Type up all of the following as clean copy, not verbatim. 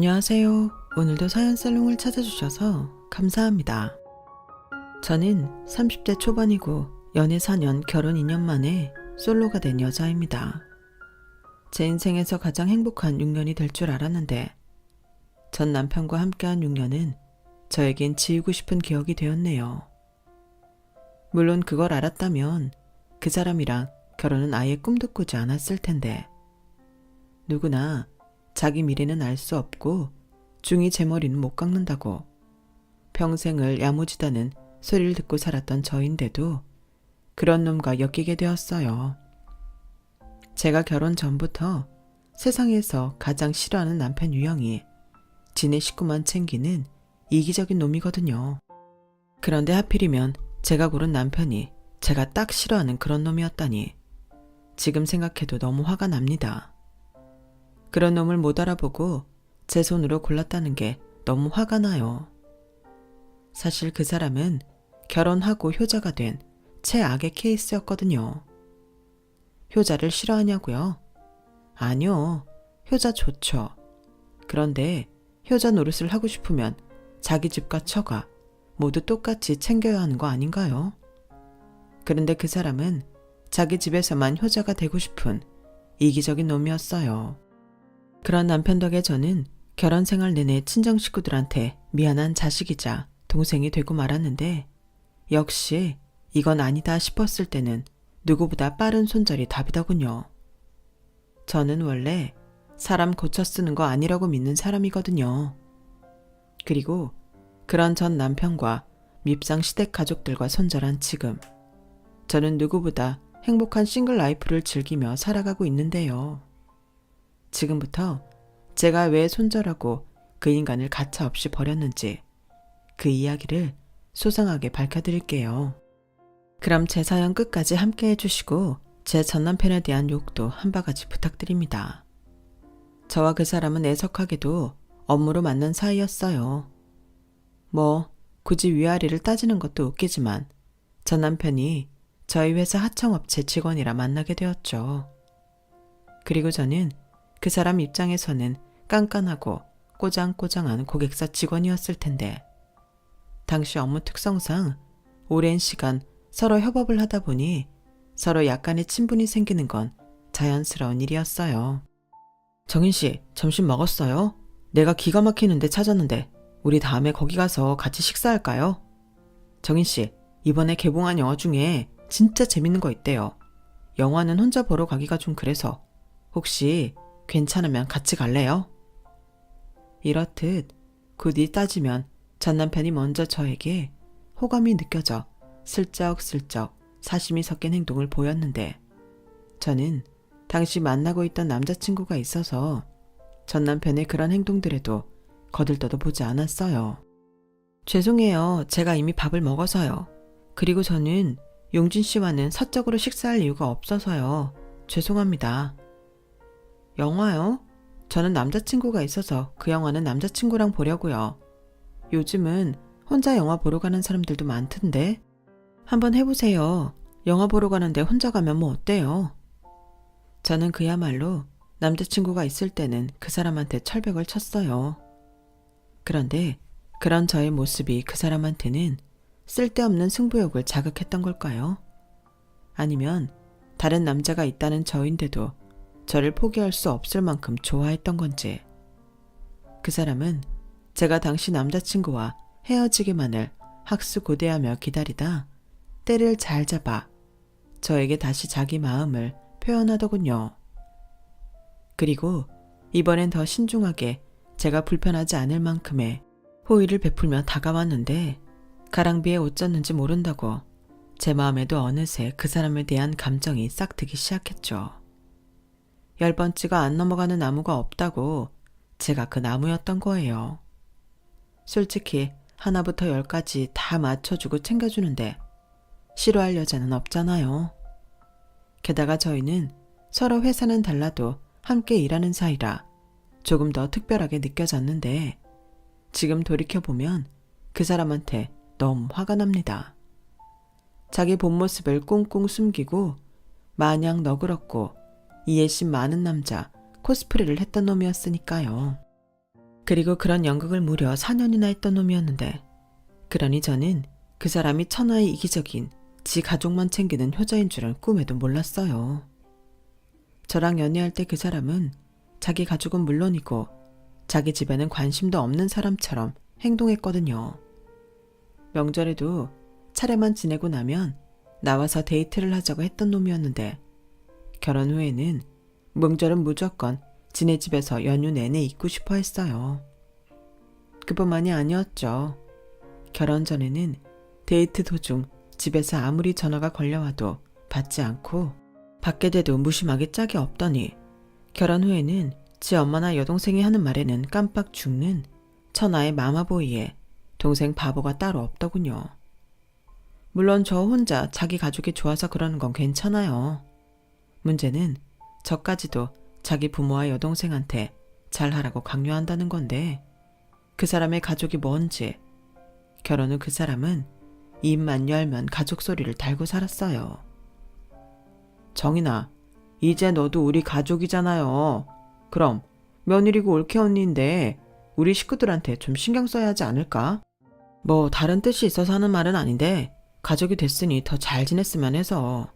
안녕하세요. 오늘도 사연살롱을 찾아주셔서 감사합니다. 저는 30대 초반이고 연애 4년, 결혼 2년 만에 솔로가 된 여자입니다. 제 인생에서 가장 행복한 6년이 될 줄 알았는데 전 남편과 함께한 6년은 저에겐 지우고 싶은 기억이 되었네요. 물론 그걸 알았다면 그 사람이랑 결혼은 아예 꿈도 꾸지 않았을 텐데 누구나 자기 미래는 알 수 없고 중이 제 머리는 못 깎는다고 평생을 야무지다는 소리를 듣고 살았던 저인데도 그런 놈과 엮이게 되었어요. 제가 결혼 전부터 세상에서 가장 싫어하는 남편 유형이 지네 식구만 챙기는 이기적인 놈이거든요. 그런데 하필이면 제가 고른 남편이 제가 딱 싫어하는 그런 놈이었다니 지금 생각해도 너무 화가 납니다. 그런 놈을 못 알아보고 제 손으로 골랐다는 게 너무 화가 나요. 사실 그 사람은 결혼하고 효자가 된 최악의 케이스였거든요. 효자를 싫어하냐고요? 아니요. 효자 좋죠. 그런데 효자 노릇을 하고 싶으면 자기 집과 처가 모두 똑같이 챙겨야 하는 거 아닌가요? 그런데 그 사람은 자기 집에서만 효자가 되고 싶은 이기적인 놈이었어요. 그런 남편 덕에 저는 결혼 생활 내내 친정 식구들한테 미안한 자식이자 동생이 되고 말았는데 역시 이건 아니다 싶었을 때는 누구보다 빠른 손절이 답이더군요. 저는 원래 사람 고쳐 쓰는 거 아니라고 믿는 사람이거든요. 그리고 그런 전 남편과 밉상 시댁 가족들과 손절한 지금 저는 누구보다 행복한 싱글 라이프를 즐기며 살아가고 있는데요. 지금부터 제가 왜 손절하고 그 인간을 가차없이 버렸는지 그 이야기를 소상하게 밝혀드릴게요. 그럼 제 사연 끝까지 함께 해주시고 제 전남편에 대한 욕도 한 바가지 부탁드립니다. 저와 그 사람은 애석하게도 업무로 만난 사이였어요. 굳이 위아래를 따지는 것도 웃기지만 전 남편이 저희 회사 하청업체 직원이라 만나게 되었죠. 그리고 저는 그 사람 입장에서는 깐깐하고 꼬장꼬장한 고객사 직원이었을 텐데 당시 업무 특성상 오랜 시간 서로 협업을 하다 보니 서로 약간의 친분이 생기는 건 자연스러운 일이었어요. 정인씨, 점심 먹었어요? 내가 기가 막히는데 찾았는데 우리 다음에 거기 가서 같이 식사할까요? 정인씨, 이번에 개봉한 영화 중에 진짜 재밌는 거 있대요. 영화는 혼자 보러 가기가 좀 그래서 혹시 괜찮으면 같이 갈래요? 이렇듯 굳이 따지면 전 남편이 먼저 저에게 호감이 느껴져 슬쩍슬쩍 사심이 섞인 행동을 보였는데 저는 당시 만나고 있던 남자친구가 있어서 전 남편의 그런 행동들에도 거들떠도 보지 않았어요. 죄송해요. 제가 이미 밥을 먹어서요. 그리고 저는 용진 씨와는 사적으로 식사할 이유가 없어서요. 죄송합니다. 영화요? 저는 남자친구가 있어서 그 영화는 남자친구랑 보려고요. 요즘은 혼자 영화 보러 가는 사람들도 많던데. 한번 해보세요. 영화 보러 가는데 혼자 가면 뭐 어때요? 저는 그야말로 남자친구가 있을 때는 그 사람한테 철벽을 쳤어요. 그런데 그런 저의 모습이 그 사람한테는 쓸데없는 승부욕을 자극했던 걸까요? 아니면 다른 남자가 있다는 저인데도 저를 포기할 수 없을 만큼 좋아했던 건지. 그 사람은 제가 당시 남자친구와 헤어지기만을 학수고대하며 기다리다 때를 잘 잡아 저에게 다시 자기 마음을 표현하더군요. 그리고 이번엔 더 신중하게 제가 불편하지 않을 만큼의 호의를 베풀며 다가왔는데 가랑비에 옷 젖는지 모른다고 제 마음에도 어느새 그 사람에 대한 감정이 싹트기 시작했죠. 10번째가 안 넘어가는 나무가 없다고 제가 그 나무였던 거예요. 솔직히 하나부터 10까지 다 맞춰주고 챙겨주는데 싫어할 여자는 없잖아요. 게다가 저희는 서로 회사는 달라도 함께 일하는 사이라 조금 더 특별하게 느껴졌는데 지금 돌이켜보면 그 사람한테 너무 화가 납니다. 자기 본 모습을 꽁꽁 숨기고 마냥 너그럽고 이해심 많은 남자 코스프레를 했던 놈이었으니까요. 그리고 그런 연극을 무려 4년이나 했던 놈이었는데, 그러니 저는 그 사람이 천하의 이기적인 지 가족만 챙기는 효자인 줄은 꿈에도 몰랐어요. 저랑 연애할 때 그 사람은 자기 가족은 물론이고 자기 집에는 관심도 없는 사람처럼 행동했거든요. 명절에도 차례만 지내고 나면 나와서 데이트를 하자고 했던 놈이었는데, 결혼 후에는 명절은 무조건 지네 집에서 연휴 내내 있고 싶어 했어요. 그뿐만이 아니었죠. 결혼 전에는 데이트 도중 집에서 아무리 전화가 걸려와도 받지 않고 받게 돼도 무심하게 짝이 없더니, 결혼 후에는 지 엄마나 여동생이 하는 말에는 깜빡 죽는 천하의 마마보이에 동생 바보가 따로 없더군요. 물론 저 혼자 자기 가족이 좋아서 그러는 건 괜찮아요. 문제는 저까지도 자기 부모와 여동생한테 잘하라고 강요한다는 건데, 그 사람의 가족이 뭔지, 결혼 후 그 사람은 입만 열면 가족 소리를 달고 살았어요. 정인아, 이제 너도 우리 가족이잖아요. 그럼 며느리고 올케 언니인데 우리 식구들한테 좀 신경 써야 하지 않을까? 뭐 다른 뜻이 있어서 하는 말은 아닌데 가족이 됐으니 더 잘 지냈으면 해서.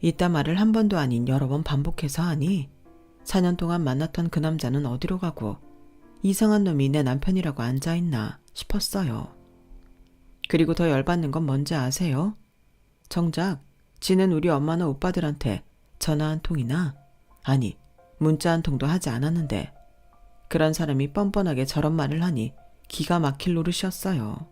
이딴 말을 한 번도 아닌 여러 번 반복해서 하니 4년 동안 만났던 그 남자는 어디로 가고 이상한 놈이 내 남편이라고 앉아있나 싶었어요. 그리고 더 열받는 건 뭔지 아세요? 정작 지는 우리 엄마나 오빠들한테 전화 한 통이나, 아니 문자 한 통도 하지 않았는데 그런 사람이 뻔뻔하게 저런 말을 하니 기가 막힐 노릇이었어요.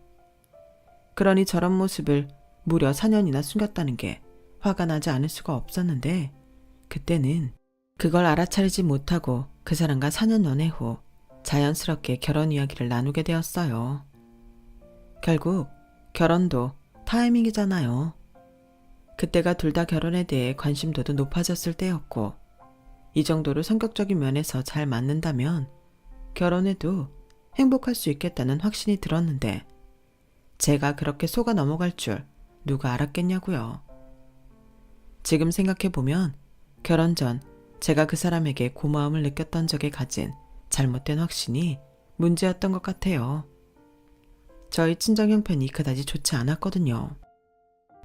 그러니 저런 모습을 무려 4년이나 숨겼다는 게 화가 나지 않을 수가 없었는데, 그때는 그걸 알아차리지 못하고 그 사람과 4년 연애 후 자연스럽게 결혼 이야기를 나누게 되었어요. 결국 결혼도 타이밍이잖아요. 그때가 둘 다 결혼에 대해 관심도도 높아졌을 때였고, 이 정도로 성격적인 면에서 잘 맞는다면 결혼해도 행복할 수 있겠다는 확신이 들었는데, 제가 그렇게 속아 넘어갈 줄 누가 알았겠냐고요. 지금 생각해보면 결혼 전 제가 그 사람에게 고마움을 느꼈던 적에 가진 잘못된 확신이 문제였던 것 같아요. 저희 친정 형편이 그다지 좋지 않았거든요.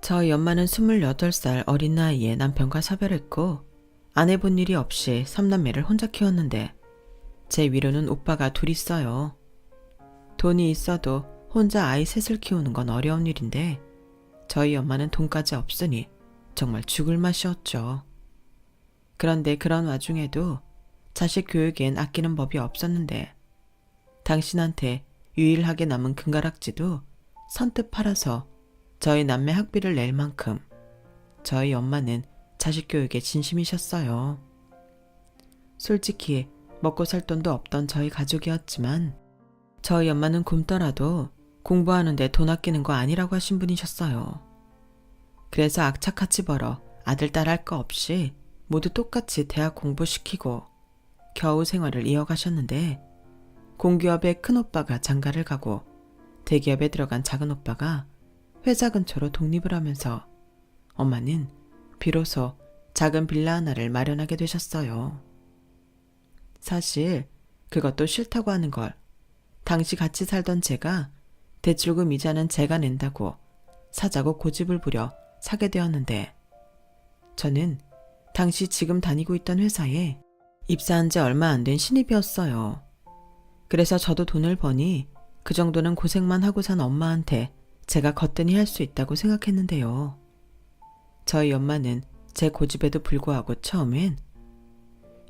저희 엄마는 28살 어린 나이에 남편과 사별했고 안 해본 일이 없이 3남매를 혼자 키웠는데, 제 위로는 오빠가 둘 있어요. 돈이 있어도 혼자 아이 셋을 키우는 건 어려운 일인데 저희 엄마는 돈까지 없으니 정말 죽을 맛이었죠. 그런데 그런 와중에도 자식 교육엔 아끼는 법이 없었는데, 당신한테 유일하게 남은 금가락지도 선뜻 팔아서 저희 남매 학비를 낼 만큼 저희 엄마는 자식 교육에 진심이셨어요. 솔직히 먹고 살 돈도 없던 저희 가족이었지만 저희 엄마는 굶더라도 공부하는데 돈 아끼는 거 아니라고 하신 분이셨어요. 그래서 악착같이 벌어 아들 딸 할 거 없이 모두 똑같이 대학 공부시키고 겨우 생활을 이어가셨는데, 공기업의 큰 오빠가 장가를 가고 대기업에 들어간 작은 오빠가 회사 근처로 독립을 하면서 엄마는 비로소 작은 빌라 하나를 마련하게 되셨어요. 사실 그것도 싫다고 하는 걸 당시 같이 살던 제가 대출금 이자는 제가 낸다고 사자고 고집을 부려 사게 되었는데, 저는 당시 지금 다니고 있던 회사에 입사한 지 얼마 안 된 신입이었어요. 그래서 저도 돈을 버니 그 정도는 고생만 하고 산 엄마한테 제가 거뜬히 할 수 있다고 생각했는데요. 저희 엄마는 제 고집에도 불구하고 처음엔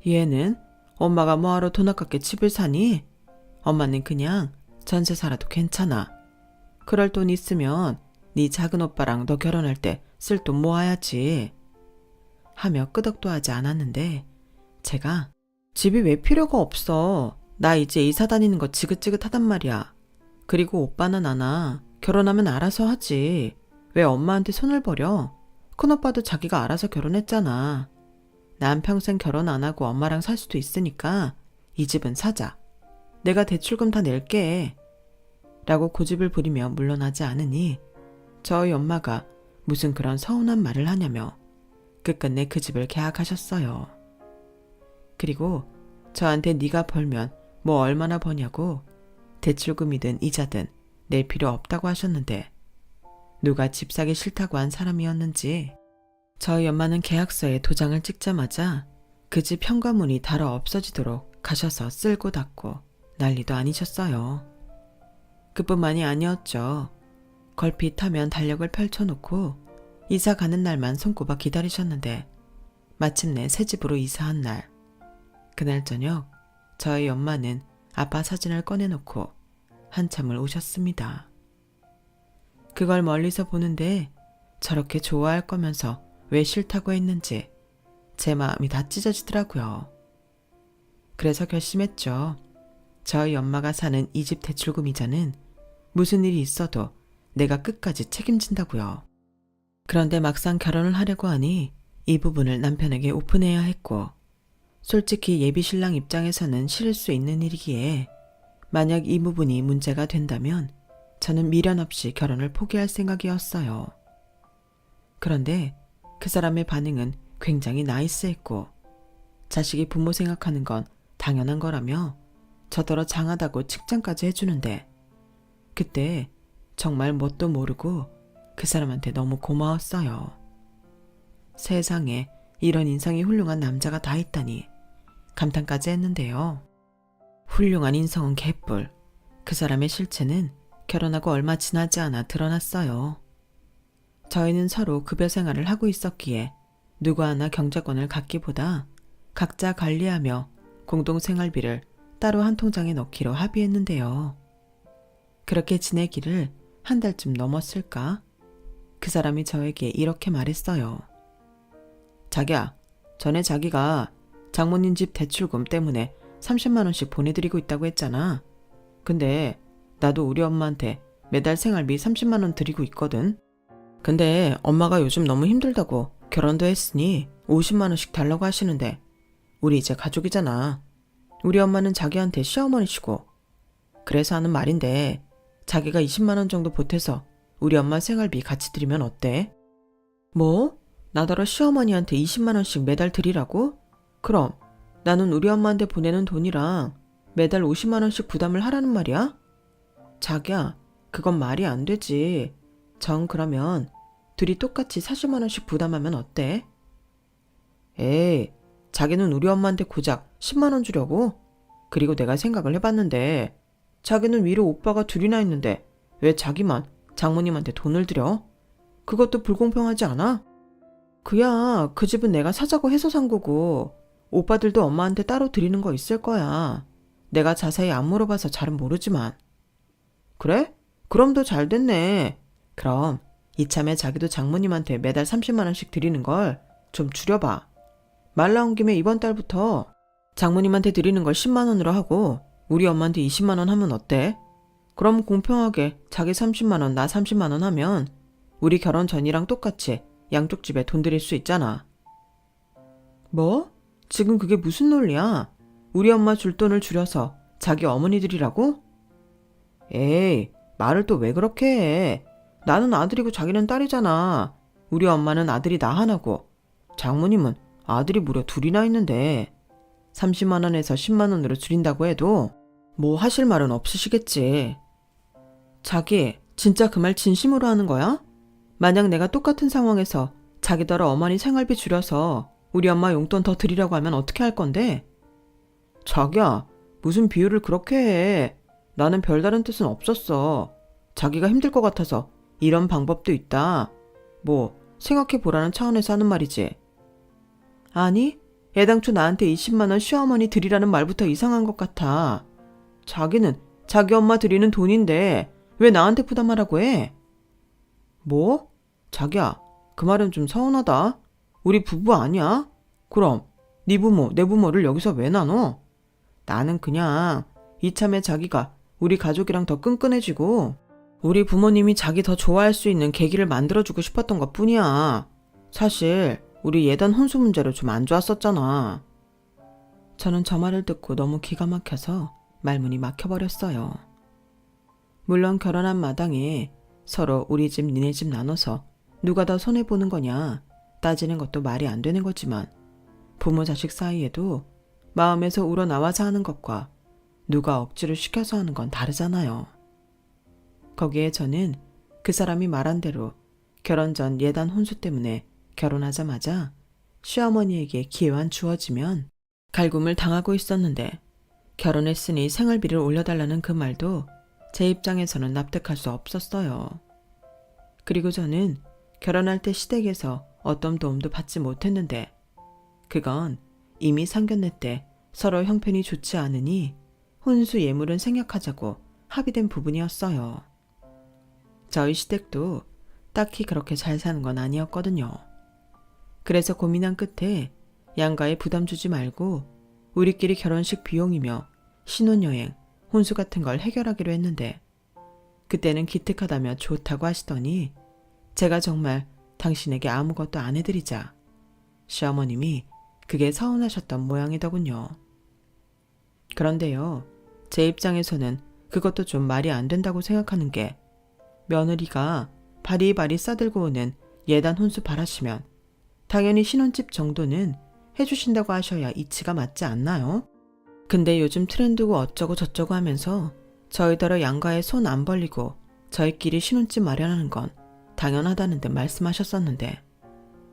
얘는 엄마가 뭐하러 돈 아깝게 집을 사니? 엄마는 그냥 전세 살아도 괜찮아. 그럴 돈 있으면 네 작은 오빠랑 너 결혼할 때 쓸 돈 모아야지. 하며 끄덕도 하지 않았는데, 제가 집이 왜 필요가 없어. 나 이제 이사 다니는 거 지긋지긋하단 말이야. 그리고 오빠나 나나 결혼하면 알아서 하지. 왜 엄마한테 손을 버려? 큰오빠도 자기가 알아서 결혼했잖아. 난 평생 결혼 안 하고 엄마랑 살 수도 있으니까 이 집은 사자. 내가 대출금 다 낼게. 라고 고집을 부리며 물러나지 않으니 저희 엄마가 무슨 그런 서운한 말을 하냐며 끝끝내 그 집을 계약하셨어요. 그리고 저한테 네가 벌면 뭐 얼마나 버냐고 대출금이든 이자든 낼 필요 없다고 하셨는데 누가 집 사기 싫다고 한 사람이었는지. 저희 엄마는 계약서에 도장을 찍자마자 그 집 현관문이 닳아 없어지도록 가셔서 쓸고 닦고 난리도 아니셨어요. 그뿐만이 아니었죠. 걸핏하면 달력을 펼쳐놓고 이사 가는 날만 손꼽아 기다리셨는데 마침내 새 집으로 이사한 날, 그날 저녁 저희 엄마는 아빠 사진을 꺼내놓고 한참을 우셨습니다. 그걸 멀리서 보는데 저렇게 좋아할 거면서 왜 싫다고 했는지 제 마음이 다 찢어지더라고요. 그래서 결심했죠. 저희 엄마가 사는 이 집 대출금 이자는 무슨 일이 있어도 내가 끝까지 책임진다고요. 그런데 막상 결혼을 하려고 하니 이 부분을 남편에게 오픈해야 했고, 솔직히 예비 신랑 입장에서는 싫을 수 있는 일이기에 만약 이 부분이 문제가 된다면 저는 미련 없이 결혼을 포기할 생각이었어요. 그런데 그 사람의 반응은 굉장히 나이스했고 자식이 부모 생각하는 건 당연한 거라며 저더러 장하다고 칭찬까지 해주는데 그때 정말 뭣도 모르고 그 사람한테 너무 고마웠어요. 세상에 이런 인성이 훌륭한 남자가 다 있다니 감탄까지 했는데요. 훌륭한 인성은 개뿔. 그 사람의 실체는 결혼하고 얼마 지나지 않아 드러났어요. 저희는 서로 급여 생활을 하고 있었기에 누구 하나 경제권을 갖기보다 각자 관리하며 공동생활비를 따로 한 통장에 넣기로 합의했는데요. 그렇게 지내기를 한 달쯤 넘었을까? 그 사람이 저에게 이렇게 말했어요. 자기야, 전에 자기가 장모님 집 대출금 때문에 30만 원씩 보내드리고 있다고 했잖아. 근데 나도 우리 엄마한테 매달 생활비 30만 원 드리고 있거든. 근데 엄마가 요즘 너무 힘들다고 결혼도 했으니 50만 원씩 달라고 하시는데 우리 이제 가족이잖아. 우리 엄마는 자기한테 시어머니시고. 그래서 하는 말인데 자기가 20만 원 정도 보태서 우리 엄마 생활비 같이 드리면 어때? 뭐? 나더러 시어머니한테 20만 원씩 매달 드리라고? 그럼 나는 우리 엄마한테 보내는 돈이랑 매달 50만 원씩 부담을 하라는 말이야? 자기야, 그건 말이 안 되지. 정 그러면 둘이 똑같이 40만 원씩 부담하면 어때? 에이, 자기는 우리 엄마한테 고작 10만 원 주려고? 그리고 내가 생각을 해봤는데 자기는 위로 오빠가 둘이나 있는데 왜 자기만 장모님한테 돈을 들여? 그것도 불공평하지 않아? 그야 그 집은 내가 사자고 해서 산 거고 오빠들도 엄마한테 따로 드리는 거 있을 거야. 내가 자세히 안 물어봐서 잘은 모르지만. 그래? 그럼 더 잘 됐네. 그럼 이참에 자기도 장모님한테 매달 30만 원씩 드리는 걸 좀 줄여봐. 말 나온 김에 이번 달부터 장모님한테 드리는 걸 10만 원으로 하고 우리 엄마한테 20만 원 하면 어때? 그럼 공평하게 자기 30만 원, 나 30만 원 하면 우리 결혼 전이랑 똑같이 양쪽 집에 돈 드릴 수 있잖아. 뭐? 지금 그게 무슨 논리야? 우리 엄마 줄 돈을 줄여서 자기 어머니들이라고? 에이, 말을 또 왜 그렇게 해? 나는 아들이고 자기는 딸이잖아. 우리 엄마는 아들이 나 하나고 장모님은 아들이 무려 둘이나 있는데 30만 원에서 10만 원으로 줄인다고 해도 뭐 하실 말은 없으시겠지. 자기, 진짜 그 말 진심으로 하는 거야? 만약 내가 똑같은 상황에서 자기더러 어머니 생활비 줄여서 우리 엄마 용돈 더 드리라고 하면 어떻게 할 건데? 자기야, 무슨 비유를 그렇게 해. 나는 별다른 뜻은 없었어. 자기가 힘들 것 같아서 이런 방법도 있다. 뭐 생각해보라는 차원에서 하는 말이지. 아니, 애당초 나한테 20만 원 시어머니 드리라는 말부터 이상한 것 같아. 자기는 자기 엄마 드리는 돈인데 왜 나한테 부담하라고 해? 뭐? 자기야, 그 말은 좀 서운하다. 우리 부부 아니야? 그럼 네 부모, 내 부모를 여기서 왜 나눠? 나는 그냥 이참에 자기가 우리 가족이랑 더 끈끈해지고 우리 부모님이 자기 더 좋아할 수 있는 계기를 만들어주고 싶었던 것 뿐이야. 사실 우리 예단 혼수 문제로 좀 안 좋았었잖아. 저는 저 말을 듣고 너무 기가 막혀서 말문이 막혀버렸어요. 물론 결혼한 마당에 서로 우리 집 니네 집 나눠서 누가 더 손해보는 거냐 따지는 것도 말이 안 되는 거지만 부모 자식 사이에도 마음에서 우러나와서 하는 것과 누가 억지로 시켜서 하는 건 다르잖아요. 거기에 저는 그 사람이 말한 대로 결혼 전 예단 혼수 때문에 결혼하자마자 시어머니에게 기회만 주어지면 갈굼을 당하고 있었는데, 결혼했으니 생활비를 올려달라는 그 말도 제 입장에서는 납득할 수 없었어요. 그리고 저는 결혼할 때 시댁에서 어떤 도움도 받지 못했는데, 그건 이미 상견례 때 서로 형편이 좋지 않으니 혼수 예물은 생략하자고 합의된 부분이었어요. 저희 시댁도 딱히 그렇게 잘 사는 건 아니었거든요. 그래서 고민한 끝에 양가에 부담 주지 말고 우리끼리 결혼식 비용이며 신혼여행, 혼수 같은 걸 해결하기로 했는데, 그때는 기특하다며 좋다고 하시더니 제가 정말 당신에게 아무것도 안 해드리자 시어머님이 그게 서운하셨던 모양이더군요. 그런데요, 제 입장에서는 그것도 좀 말이 안 된다고 생각하는 게, 며느리가 바리바리 싸들고 오는 예단 혼수 바라시면 당연히 신혼집 정도는 해주신다고 하셔야 이치가 맞지 않나요? 근데 요즘 트렌드고 어쩌고 저쩌고 하면서 저희더러 양가에 손 안 벌리고 저희끼리 신혼집 마련하는 건 당연하다는 듯 말씀하셨었는데,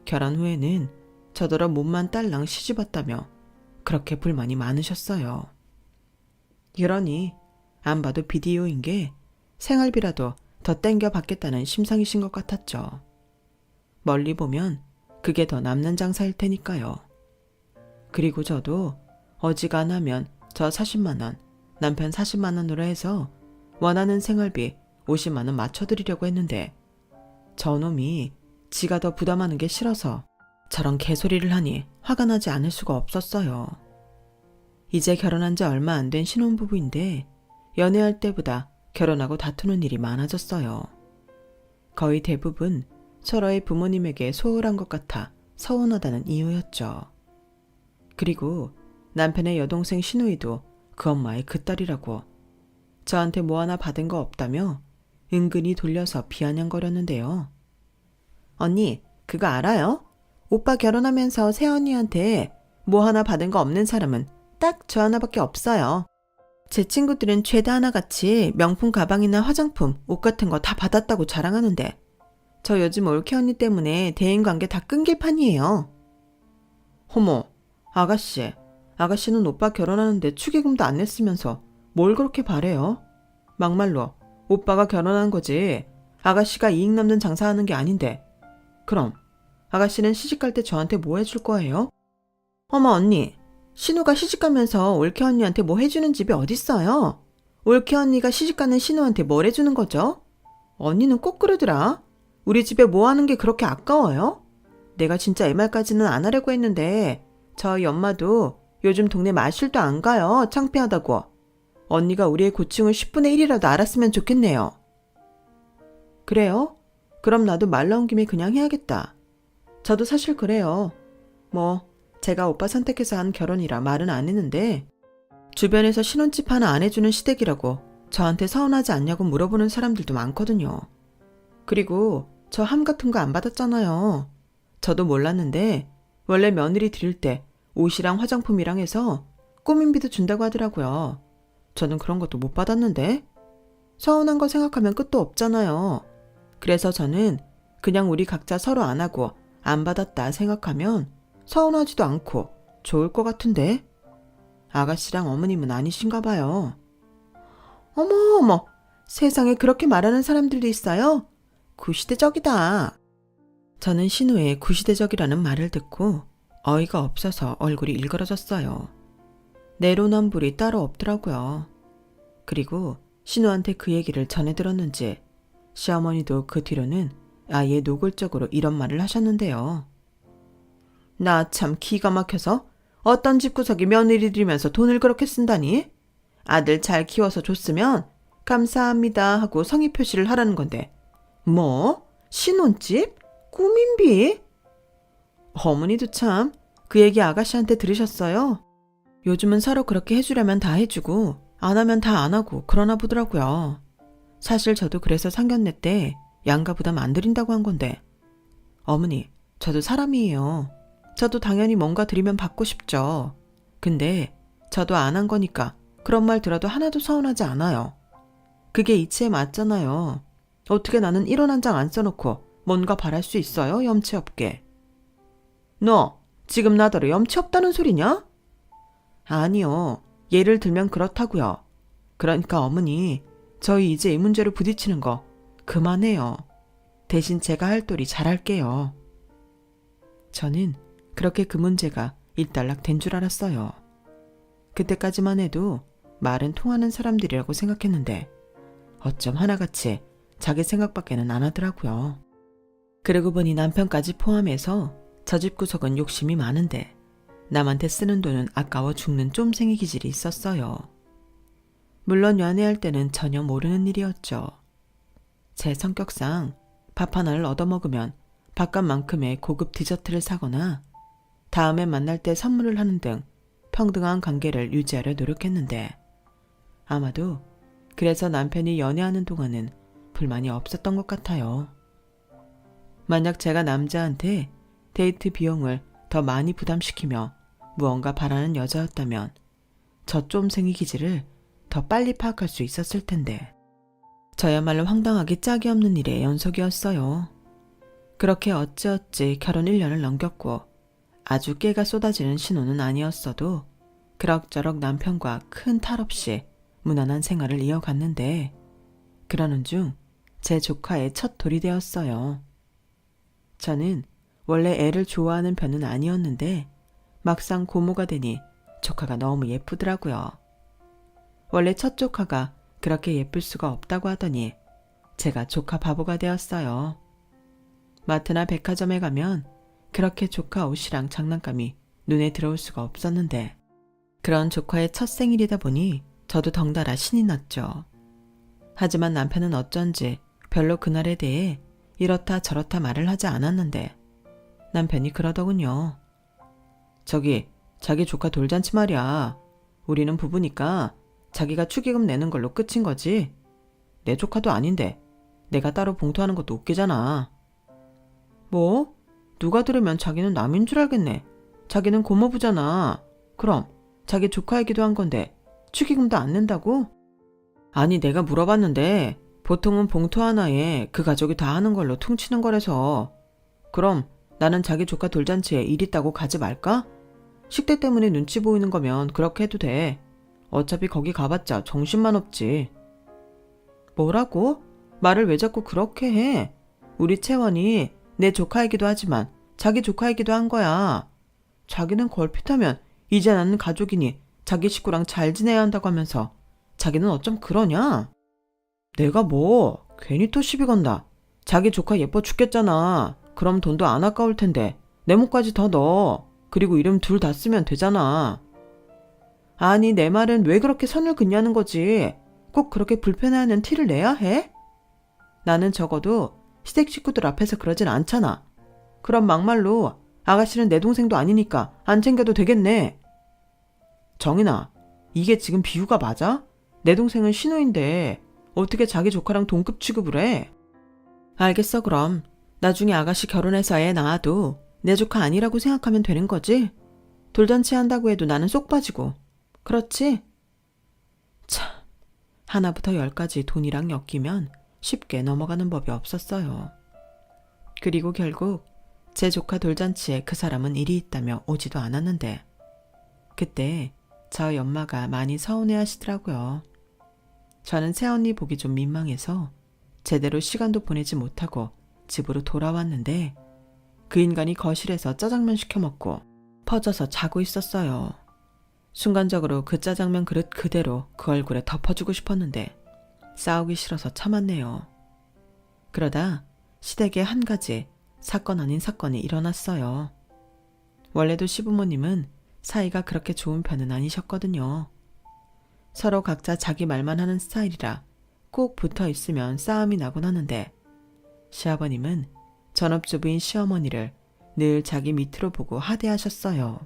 결혼 후에는 저더러 몸만 딸랑 시집왔다며 그렇게 불만이 많으셨어요. 이러니 안 봐도 비디오인 게 생활비라도 더 땡겨 받겠다는 심상이신 것 같았죠. 멀리 보면 그게 더 남는 장사일 테니까요. 그리고 저도 어지간하면 저 40만 원, 남편 40만 원으로 해서 원하는 생활비 50만 원 맞춰드리려고 했는데, 저놈이 지가 더 부담하는 게 싫어서 저런 개소리를 하니 화가 나지 않을 수가 없었어요. 이제 결혼한 지 얼마 안 된 신혼부부인데 연애할 때보다 결혼하고 다투는 일이 많아졌어요. 거의 대부분 서로의 부모님에게 소홀한 것 같아 서운하다는 이유였죠. 그리고 남편의 여동생 시누이도 그 엄마의 그 딸이라고 저한테 뭐 하나 받은 거 없다며 은근히 돌려서 비아냥거렸는데요. 언니, 그거 알아요? 오빠 결혼하면서 새언니한테 뭐 하나 받은 거 없는 사람은 딱 저 하나밖에 없어요. 제 친구들은 죄다 하나같이 명품 가방이나 화장품, 옷 같은 거 다 받았다고 자랑하는데 저 요즘 올케 언니 때문에 대인관계 다 끊길 판이에요. 어머, 아가씨는 오빠 결혼하는데 축의금도 안 냈으면서 뭘 그렇게 바래요? 막말로 오빠가 결혼한 거지 아가씨가 이익 남는 장사하는 게 아닌데, 그럼 아가씨는 시집갈 때 저한테 뭐 해줄 거예요? 어머 언니, 신우가 시집가면서 올케 언니한테 뭐 해주는 집이 어딨어요? 올케 언니가 시집가는 신우한테 뭘 해주는 거죠? 언니는 꼭 그러더라. 우리 집에 뭐 하는 게 그렇게 아까워요? 내가 진짜 MR까지는 안 하려고 했는데 저희 엄마도 요즘 동네 마실도 안 가요. 창피하다고. 언니가 우리의 고충을 10분의 1이라도 알았으면 좋겠네요. 그래요? 그럼 나도 말 나온 김에 그냥 해야겠다. 저도 사실 그래요. 뭐 제가 오빠 선택해서 한 결혼이라 말은 안 했는데 주변에서 신혼집 하나 안 해주는 시댁이라고 저한테 서운하지 않냐고 물어보는 사람들도 많거든요. 그리고 저 함 같은 거 안 받았잖아요. 저도 몰랐는데 원래 며느리 드릴 때 옷이랑 화장품이랑 해서 꾸민비도 준다고 하더라고요. 저는 그런 것도 못 받았는데. 서운한 거 생각하면 끝도 없잖아요. 그래서 저는 그냥 우리 각자 서로 안 하고 안 받았다 생각하면 서운하지도 않고 좋을 것 같은데. 아가씨랑 어머님은 아니신가 봐요. 어머, 세상에 그렇게 말하는 사람들도 있어요? 구시대적이다. 저는 신우의 구시대적이라는 말을 듣고 어이가 없어서 얼굴이 일그러졌어요. 내로남불이 따로 없더라고요. 그리고 신우한테 그 얘기를 전해 들었는지 시어머니도 그 뒤로는 아예 노골적으로 이런 말을 하셨는데요. 나 참 기가 막혀서 어떤 집구석이 며느리 들이면서 돈을 그렇게 쓴다니? 아들 잘 키워서 줬으면 감사합니다 하고 성의 표시를 하라는 건데 뭐? 신혼집? 꾸민비? 어머니도 참 그 얘기 아가씨한테 들으셨어요? 요즘은 서로 그렇게 해주려면 다 해주고 안 하면 다 안 하고 그러나 보더라고요. 사실 저도 그래서 상견례 때 양가 부담 안 드린다고 한 건데, 어머니, 저도 사람이에요. 저도 당연히 뭔가 드리면 받고 싶죠. 근데 저도 안 한 거니까 그런 말 들어도 하나도 서운하지 않아요. 그게 이치에 맞잖아요. 어떻게 나는 1원 한 장 안 써놓고 뭔가 바랄 수 있어요? 염치 없게. 너 지금 나더러 염치 없다는 소리냐? 아니요. 예를 들면 그렇다고요. 그러니까 어머니, 저희 이제 이 문제로 부딪히는 거 그만해요. 대신 제가 할 도리 잘할게요. 저는 그렇게 그 문제가 일단락 된 줄 알았어요. 그때까지만 해도 말은 통하는 사람들이라고 생각했는데 어쩜 하나같이 자기 생각밖에는 안 하더라고요. 그러고 보니 남편까지 포함해서 저 집 구석은 욕심이 많은데 남한테 쓰는 돈은 아까워 죽는 쫌생이 기질이 있었어요. 물론 연애할 때는 전혀 모르는 일이었죠. 제 성격상 밥 하나를 얻어먹으면 밥값만큼의 고급 디저트를 사거나 다음에 만날 때 선물을 하는 등 평등한 관계를 유지하려 노력했는데 아마도 그래서 남편이 연애하는 동안은 불만이 없었던 것 같아요. 만약 제가 남자한테 데이트 비용을 더 많이 부담시키며 무언가 바라는 여자였다면 저 쫌생이 기질을 더 빨리 파악할 수 있었을 텐데 저야말로 황당하게 짝이 없는 일의 연속이었어요. 그렇게 어찌어찌 결혼 1년을 넘겼고 아주 깨가 쏟아지는 신혼은 아니었어도 그럭저럭 남편과 큰 탈 없이 무난한 생활을 이어갔는데 그러는 중 제 조카의 첫 돌이 되었어요. 저는 원래 애를 좋아하는 편은 아니었는데 막상 고모가 되니 조카가 너무 예쁘더라고요. 원래 첫 조카가 그렇게 예쁠 수가 없다고 하더니 제가 조카 바보가 되었어요. 마트나 백화점에 가면 그렇게 조카 옷이랑 장난감이 눈에 들어올 수가 없었는데 그런 조카의 첫 생일이다 보니 저도 덩달아 신이 났죠. 하지만 남편은 어쩐지 별로 그날에 대해 이렇다 저렇다 말을 하지 않았는데 남편이 그러더군요. 저기 자기 조카 돌잔치 말이야. 우리는 부부니까 자기가 축의금 내는 걸로 끝인 거지. 내 조카도 아닌데 내가 따로 봉투하는 것도 웃기잖아. 뭐? 누가 들으면 자기는 남인 줄 알겠네. 자기는 고모부잖아. 그럼 자기 조카이기도 한 건데 축의금도 안 낸다고? 아니 내가 물어봤는데 보통은 봉투 하나에 그 가족이 다 하는 걸로 퉁치는 거라서. 그럼 나는 자기 조카 돌잔치에 일 있다고 가지 말까? 식대 때문에 눈치 보이는 거면 그렇게 해도 돼. 어차피 거기 가봤자 정신만 없지. 뭐라고? 말을 왜 자꾸 그렇게 해? 우리 채원이 내 조카이기도 하지만 자기 조카이기도 한 거야. 자기는 걸핏하면 이제 나는 가족이니 자기 식구랑 잘 지내야 한다고 하면서 자기는 어쩜 그러냐? 내가 뭐 괜히 또 시비 건다. 자기 조카 예뻐 죽겠잖아. 그럼 돈도 안 아까울 텐데 내 몫까지 더 넣어. 그리고 이름 둘 다 쓰면 되잖아. 아니 내 말은 왜 그렇게 선을 긋냐는 거지. 꼭 그렇게 불편해하는 티를 내야 해? 나는 적어도 시댁 식구들 앞에서 그러진 않잖아. 그럼 막말로 아가씨는 내 동생도 아니니까 안 챙겨도 되겠네. 정인아, 이게 지금 비유가 맞아? 내 동생은 신우인데 어떻게 자기 조카랑 동급 취급을 해? 알겠어 그럼. 나중에 아가씨 결혼해서 애 낳아도 내 조카 아니라고 생각하면 되는 거지? 돌잔치 한다고 해도 나는 쏙 빠지고. 그렇지? 참, 하나부터 10까지 돈이랑 엮이면 쉽게 넘어가는 법이 없었어요. 그리고 결국 제 조카 돌잔치에 그 사람은 일이 있다며 오지도 않았는데 그때 저희 엄마가 많이 서운해 하시더라고요. 저는 새언니 보기 좀 민망해서 제대로 시간도 보내지 못하고 집으로 돌아왔는데 그 인간이 거실에서 짜장면 시켜 먹고 퍼져서 자고 있었어요. 순간적으로 그 짜장면 그릇 그대로 그 얼굴에 덮어주고 싶었는데 싸우기 싫어서 참았네요. 그러다 시댁에 한 가지 사건 아닌 사건이 일어났어요. 원래도 시부모님은 사이가 그렇게 좋은 편은 아니셨거든요. 서로 각자 자기 말만 하는 스타일이라 꼭 붙어 있으면 싸움이 나곤 하는데 시아버님은 전업주부인 시어머니를 늘 자기 밑으로 보고 하대하셨어요.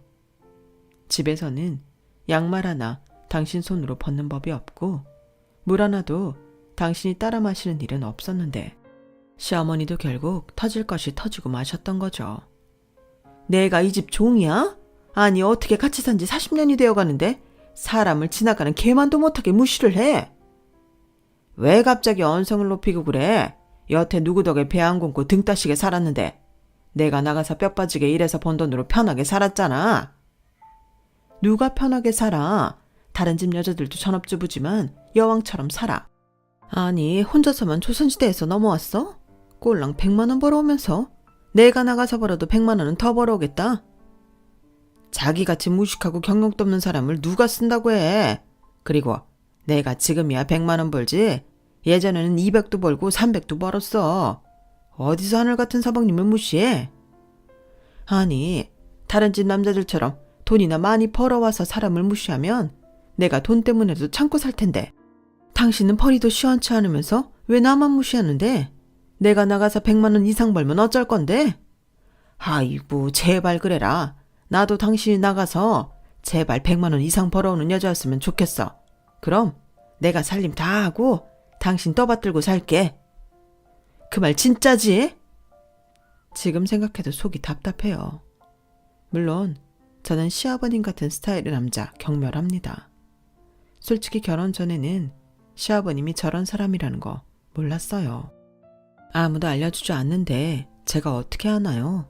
집에서는 양말 하나 당신 손으로 벗는 법이 없고 물 하나도 당신이 따라 마시는 일은 없었는데 시어머니도 결국 터질 것이 터지고 마셨던 거죠. 내가 이 집 종이야? 아니 어떻게 같이 산 지 40년이 되어 가는데 사람을 지나가는 개만도 못하게 무시를 해? 왜 갑자기 언성을 높이고 그래? 여태 누구 덕에 배 안 굶고 등 따시게 살았는데 내가 나가서 뼈 빠지게 일해서 번 돈으로 편하게 살았잖아. 누가 편하게 살아? 다른 집 여자들도 전업주부지만 여왕처럼 살아. 아니 혼자서만 조선시대에서 넘어왔어? 꼴랑 100만 원 벌어오면서 내가 나가서 벌어도 100만 원은 더 벌어오겠다. 자기같이 무식하고 경력도 없는 사람을 누가 쓴다고 해. 그리고 내가 지금이야 100만 원 벌지 예전에는 200도 벌고 300도 벌었어. 어디서 하늘 같은 서방님을 무시해? 아니 다른 집 남자들처럼 돈이나 많이 벌어와서 사람을 무시하면 내가 돈 때문에도 참고 살 텐데 당신은 벌이도 시원치 않으면서 왜 나만 무시하는데? 내가 나가서 100만 원 이상 벌면 어쩔 건데? 아이고 제발 그래라. 나도 당신이 나가서 제발 100만 원 이상 벌어오는 여자였으면 좋겠어. 그럼 내가 살림 다 하고 당신 떠받들고 살게. 그 말 진짜지? 지금 생각해도 속이 답답해요. 물론 저는 시아버님 같은 스타일의 남자 경멸합니다. 솔직히 결혼 전에는 시아버님이 저런 사람이라는 거 몰랐어요. 아무도 알려주지 않는데 제가 어떻게 아나요?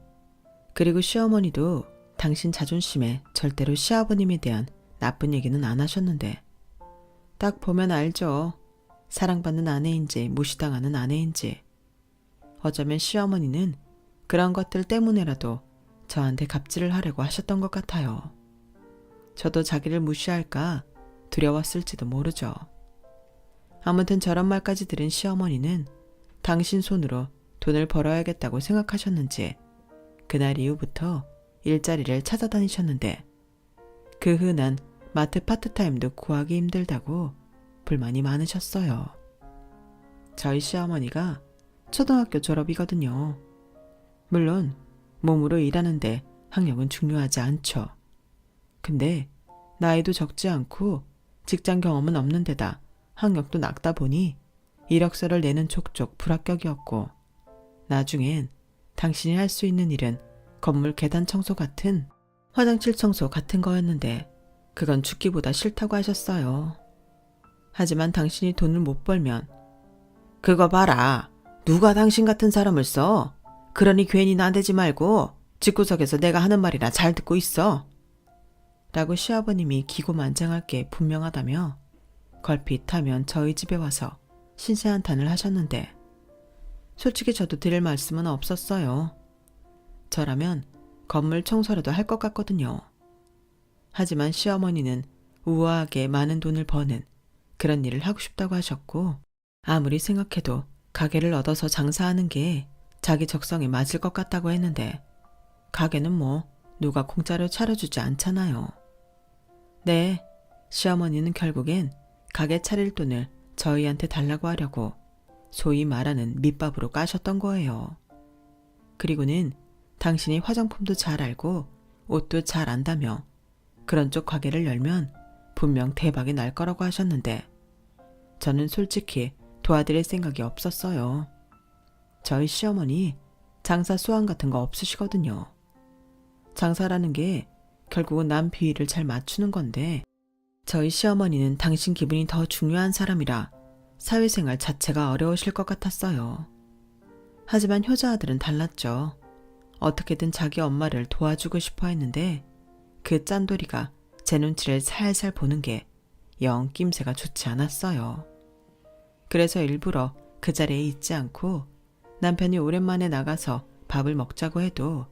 그리고 시어머니도 당신 자존심에 절대로 시아버님에 대한 나쁜 얘기는 안 하셨는데 딱 보면 알죠. 사랑받는 아내인지 무시당하는 아내인지. 어쩌면 시어머니는 그런 것들 때문에라도 저한테 갑질을 하려고 하셨던 것 같아요. 저도 자기를 무시할까 두려웠을지도 모르죠. 아무튼 저런 말까지 들은 시어머니는 당신 손으로 돈을 벌어야겠다고 생각하셨는지 그날 이후부터 일자리를 찾아다니셨는데 그 흔한 마트 파트타임도 구하기 힘들다고 불만이 많으셨어요. 저희 시어머니가 초등학교 졸업이거든요. 물론 몸으로 일하는데 학력은 중요하지 않죠. 근데 나이도 적지 않고 직장 경험은 없는 데다 학력도 낮다 보니 이력서를 내는 족족 불합격이었고 나중엔 당신이 할 수 있는 일은 건물 계단 청소 같은 화장실 청소 같은 거였는데 그건 죽기보다 싫다고 하셨어요. 하지만 당신이 돈을 못 벌면 그거 봐라. 누가 당신 같은 사람을 써? 그러니 괜히 나대지 말고 집구석에서 내가 하는 말이나 잘 듣고 있어. 라고 시아버님이 기고만장할 게 분명하다며 걸핏하면 저희 집에 와서 신세한탄을 하셨는데 솔직히 저도 드릴 말씀은 없었어요. 저라면 건물 청소라도 할 것 같거든요. 하지만 시어머니는 우아하게 많은 돈을 버는 그런 일을 하고 싶다고 하셨고 아무리 생각해도 가게를 얻어서 장사하는 게 자기 적성에 맞을 것 같다고 했는데 가게는 뭐 누가 공짜로 차려주지 않잖아요. 네, 시어머니는 결국엔 가게 차릴 돈을 저희한테 달라고 하려고 소위 말하는 밑밥으로 까셨던 거예요. 그리고는 당신이 화장품도 잘 알고 옷도 잘 안다며 그런 쪽 가게를 열면 분명 대박이 날 거라고 하셨는데 저는 솔직히 도와드릴 생각이 없었어요. 저희 시어머니 장사 수완 같은 거 없으시거든요. 장사라는 게 결국은 남 비위를 잘 맞추는 건데 저희 시어머니는 당신 기분이 더 중요한 사람이라 사회생활 자체가 어려우실 것 같았어요. 하지만 효자 아들은 달랐죠. 어떻게든 자기 엄마를 도와주고 싶어 했는데 그 짠돌이가 제 눈치를 살살 보는 게 영 낌새가 좋지 않았어요. 그래서 일부러 그 자리에 있지 않고 남편이 오랜만에 나가서 밥을 먹자고 해도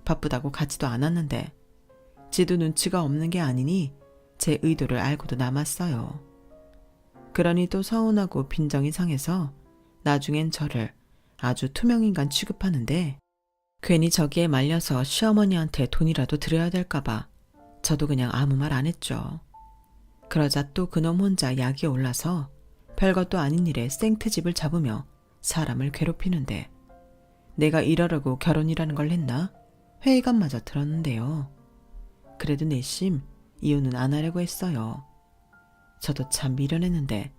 바쁘다고 가지도 않았는데 지도 눈치가 없는 게 아니니 제 의도를 알고도 남았어요. 그러니 또 서운하고 빈정이 상해서 나중엔 저를 아주 투명인간 취급하는데 괜히 저기에 말려서 시어머니한테 돈이라도 드려야 될까봐 저도 그냥 아무 말 안 했죠. 그러자 또 그놈 혼자 약이 올라서 별것도 아닌 일에 생트집을 잡으며 사람을 괴롭히는데 내가 이러려고 결혼이라는 걸 했나? 회의감마저 들었는데요. 그래도 내심 이혼은 안 하려고 했어요. 저도 참 미련했는데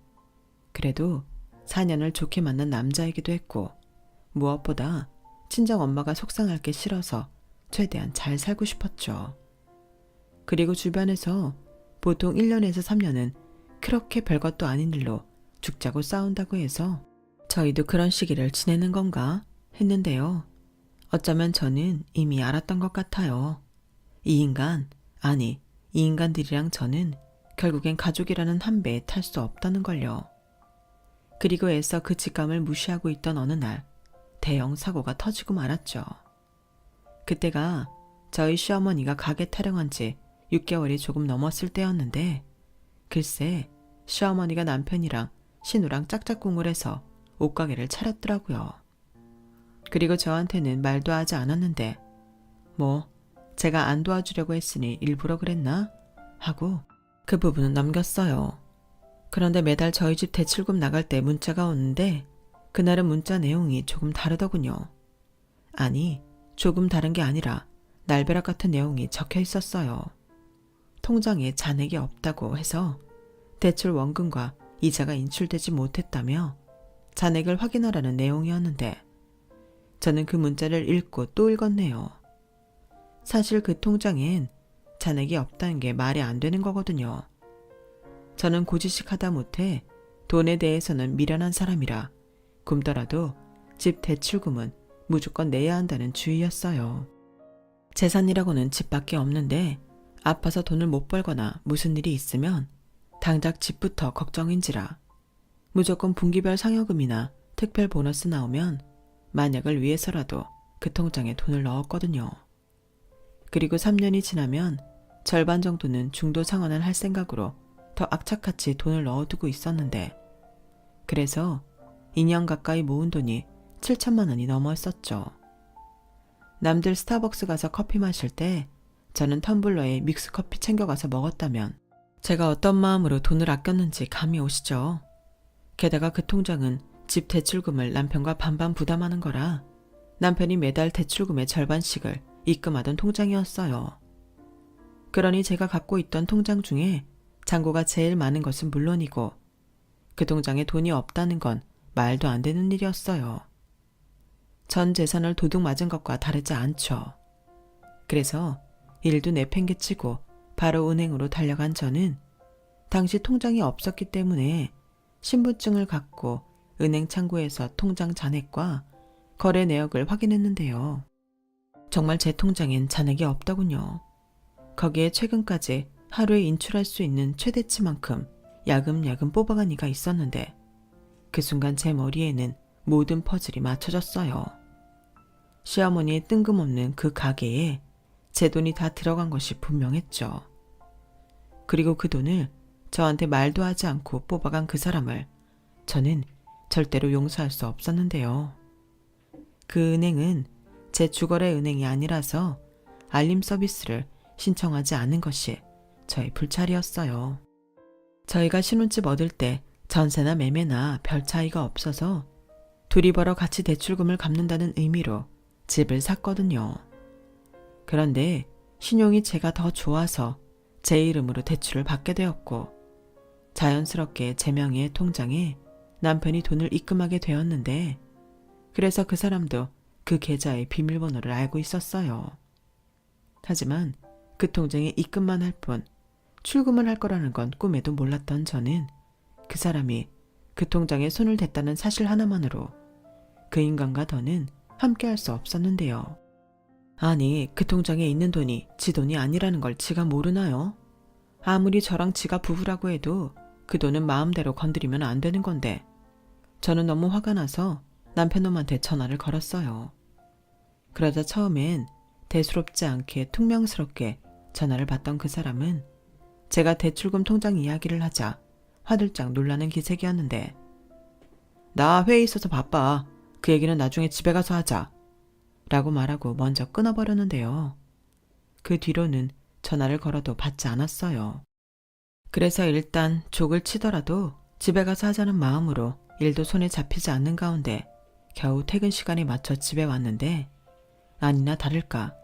그래도 4년을 좋게 만난 남자이기도 했고 무엇보다 친정엄마가 속상할 게 싫어서 최대한 잘 살고 싶었죠. 그리고 주변에서 보통 1년에서 3년은 그렇게 별것도 아닌 일로 죽자고 싸운다고 해서 저희도 그런 시기를 지내는 건가 했는데요. 어쩌면 저는 이미 알았던 것 같아요. 이 인간들이랑 저는 결국엔 가족이라는 한 배에 탈 수 없다는 걸요. 그리고 애써 그 직감을 무시하고 있던 어느 날 대형 사고가 터지고 말았죠. 그때가 저희 시어머니가 가게 타령한 지 6개월이 조금 넘었을 때였는데 글쎄 시어머니가 남편이랑 신우랑 짝짝꿍을 해서 옷가게를 차렸더라고요. 그리고 저한테는 말도 하지 않았는데 뭐 제가 안 도와주려고 했으니 일부러 그랬나? 하고 그 부분은 넘겼어요. 그런데 매달 저희 집 대출금 나갈 때 문자가 오는데 그날은 문자 내용이 조금 다르더군요. 아니, 조금 다른 게 아니라 날벼락 같은 내용이 적혀 있었어요. 통장에 잔액이 없다고 해서 대출 원금과 이자가 인출되지 못했다며 잔액을 확인하라는 내용이었는데 저는 그 문자를 읽고 또 읽었네요. 사실 그 통장엔 잔액이 없다는 게 말이 안 되는 거거든요. 저는 고지식 하다 못해 돈에 대해서는 미련한 사람이라 굶더라도 집 대출금은 무조건 내야 한다는 주의였어요. 재산이라고는 집밖에 없는데 아파서 돈을 못 벌거나 무슨 일이 있으면 당장 집부터 걱정인지라 무조건 분기별 상여금이나 특별 보너스 나오면 만약을 위해서라도 그 통장에 돈을 넣었거든요. 그리고 3년이 지나면 절반 정도는 중도 상환을 할 생각으로 더 악착같이 돈을 넣어두고 있었는데 그래서 2년 가까이 모은 돈이 7천만 원이 넘었었죠. 남들 스타벅스 가서 커피 마실 때 저는 텀블러에 믹스커피 챙겨가서 먹었다면 제가 어떤 마음으로 돈을 아꼈는지 감이 오시죠. 게다가 그 통장은 집 대출금을 남편과 반반 부담하는 거라 남편이 매달 대출금의 절반씩을 입금하던 통장이었어요. 그러니 제가 갖고 있던 통장 중에 잔고가 제일 많은 것은 물론이고 그 통장에 돈이 없다는 건 말도 안 되는 일이었어요. 전 재산을 도둑 맞은 것과 다르지 않죠. 그래서 일도 내팽개치고 바로 은행으로 달려간 저는 당시 통장이 없었기 때문에 신분증을 갖고 은행 창구에서 통장 잔액과 거래 내역을 확인했는데요. 정말 제 통장엔 잔액이 없더군요. 거기에 최근까지 하루에 인출할 수 있는 최대치만큼 야금야금 뽑아간 이가 있었는데 그 순간 제 머리에는 모든 퍼즐이 맞춰졌어요. 시어머니의 뜬금없는 그 가게에 제 돈이 다 들어간 것이 분명했죠. 그리고 그 돈을 저한테 말도 하지 않고 뽑아간 그 사람을 저는 절대로 용서할 수 없었는데요. 그 은행은 제 주거래 은행이 아니라서 알림 서비스를 신청하지 않은 것이 저의 불찰이었어요. 저희가 신혼집 얻을 때 전세나 매매나 별 차이가 없어서 둘이 벌어 같이 대출금을 갚는다는 의미로 집을 샀거든요. 그런데 신용이 제가 더 좋아서 제 이름으로 대출을 받게 되었고 자연스럽게 제 명의의 통장에 남편이 돈을 입금하게 되었는데 그래서 그 사람도 그 계좌의 비밀번호를 알고 있었어요. 하지만 그 통장에 입금만 할 뿐 출금을 할 거라는 건 꿈에도 몰랐던 저는 그 사람이 그 통장에 손을 댔다는 사실 하나만으로 그 인간과 더는 함께할 수 없었는데요. 아니, 그 통장에 있는 돈이 지 돈이 아니라는 걸 지가 모르나요? 아무리 저랑 지가 부부라고 해도 그 돈은 마음대로 건드리면 안 되는 건데 저는 너무 화가 나서 남편놈한테 전화를 걸었어요. 그러자 처음엔 대수롭지 않게 퉁명스럽게 전화를 받던 그 사람은 제가 대출금 통장 이야기를 하자 화들짝 놀라는 기색이었는데 나 회의 있어서 바빠. 그 얘기는 나중에 집에 가서 하자. 라고 말하고 먼저 끊어버렸는데요. 그 뒤로는 전화를 걸어도 받지 않았어요. 그래서 일단 족을 치더라도 집에 가서 하자는 마음으로 일도 손에 잡히지 않는 가운데 겨우 퇴근 시간에 맞춰 집에 왔는데 아니나 다를까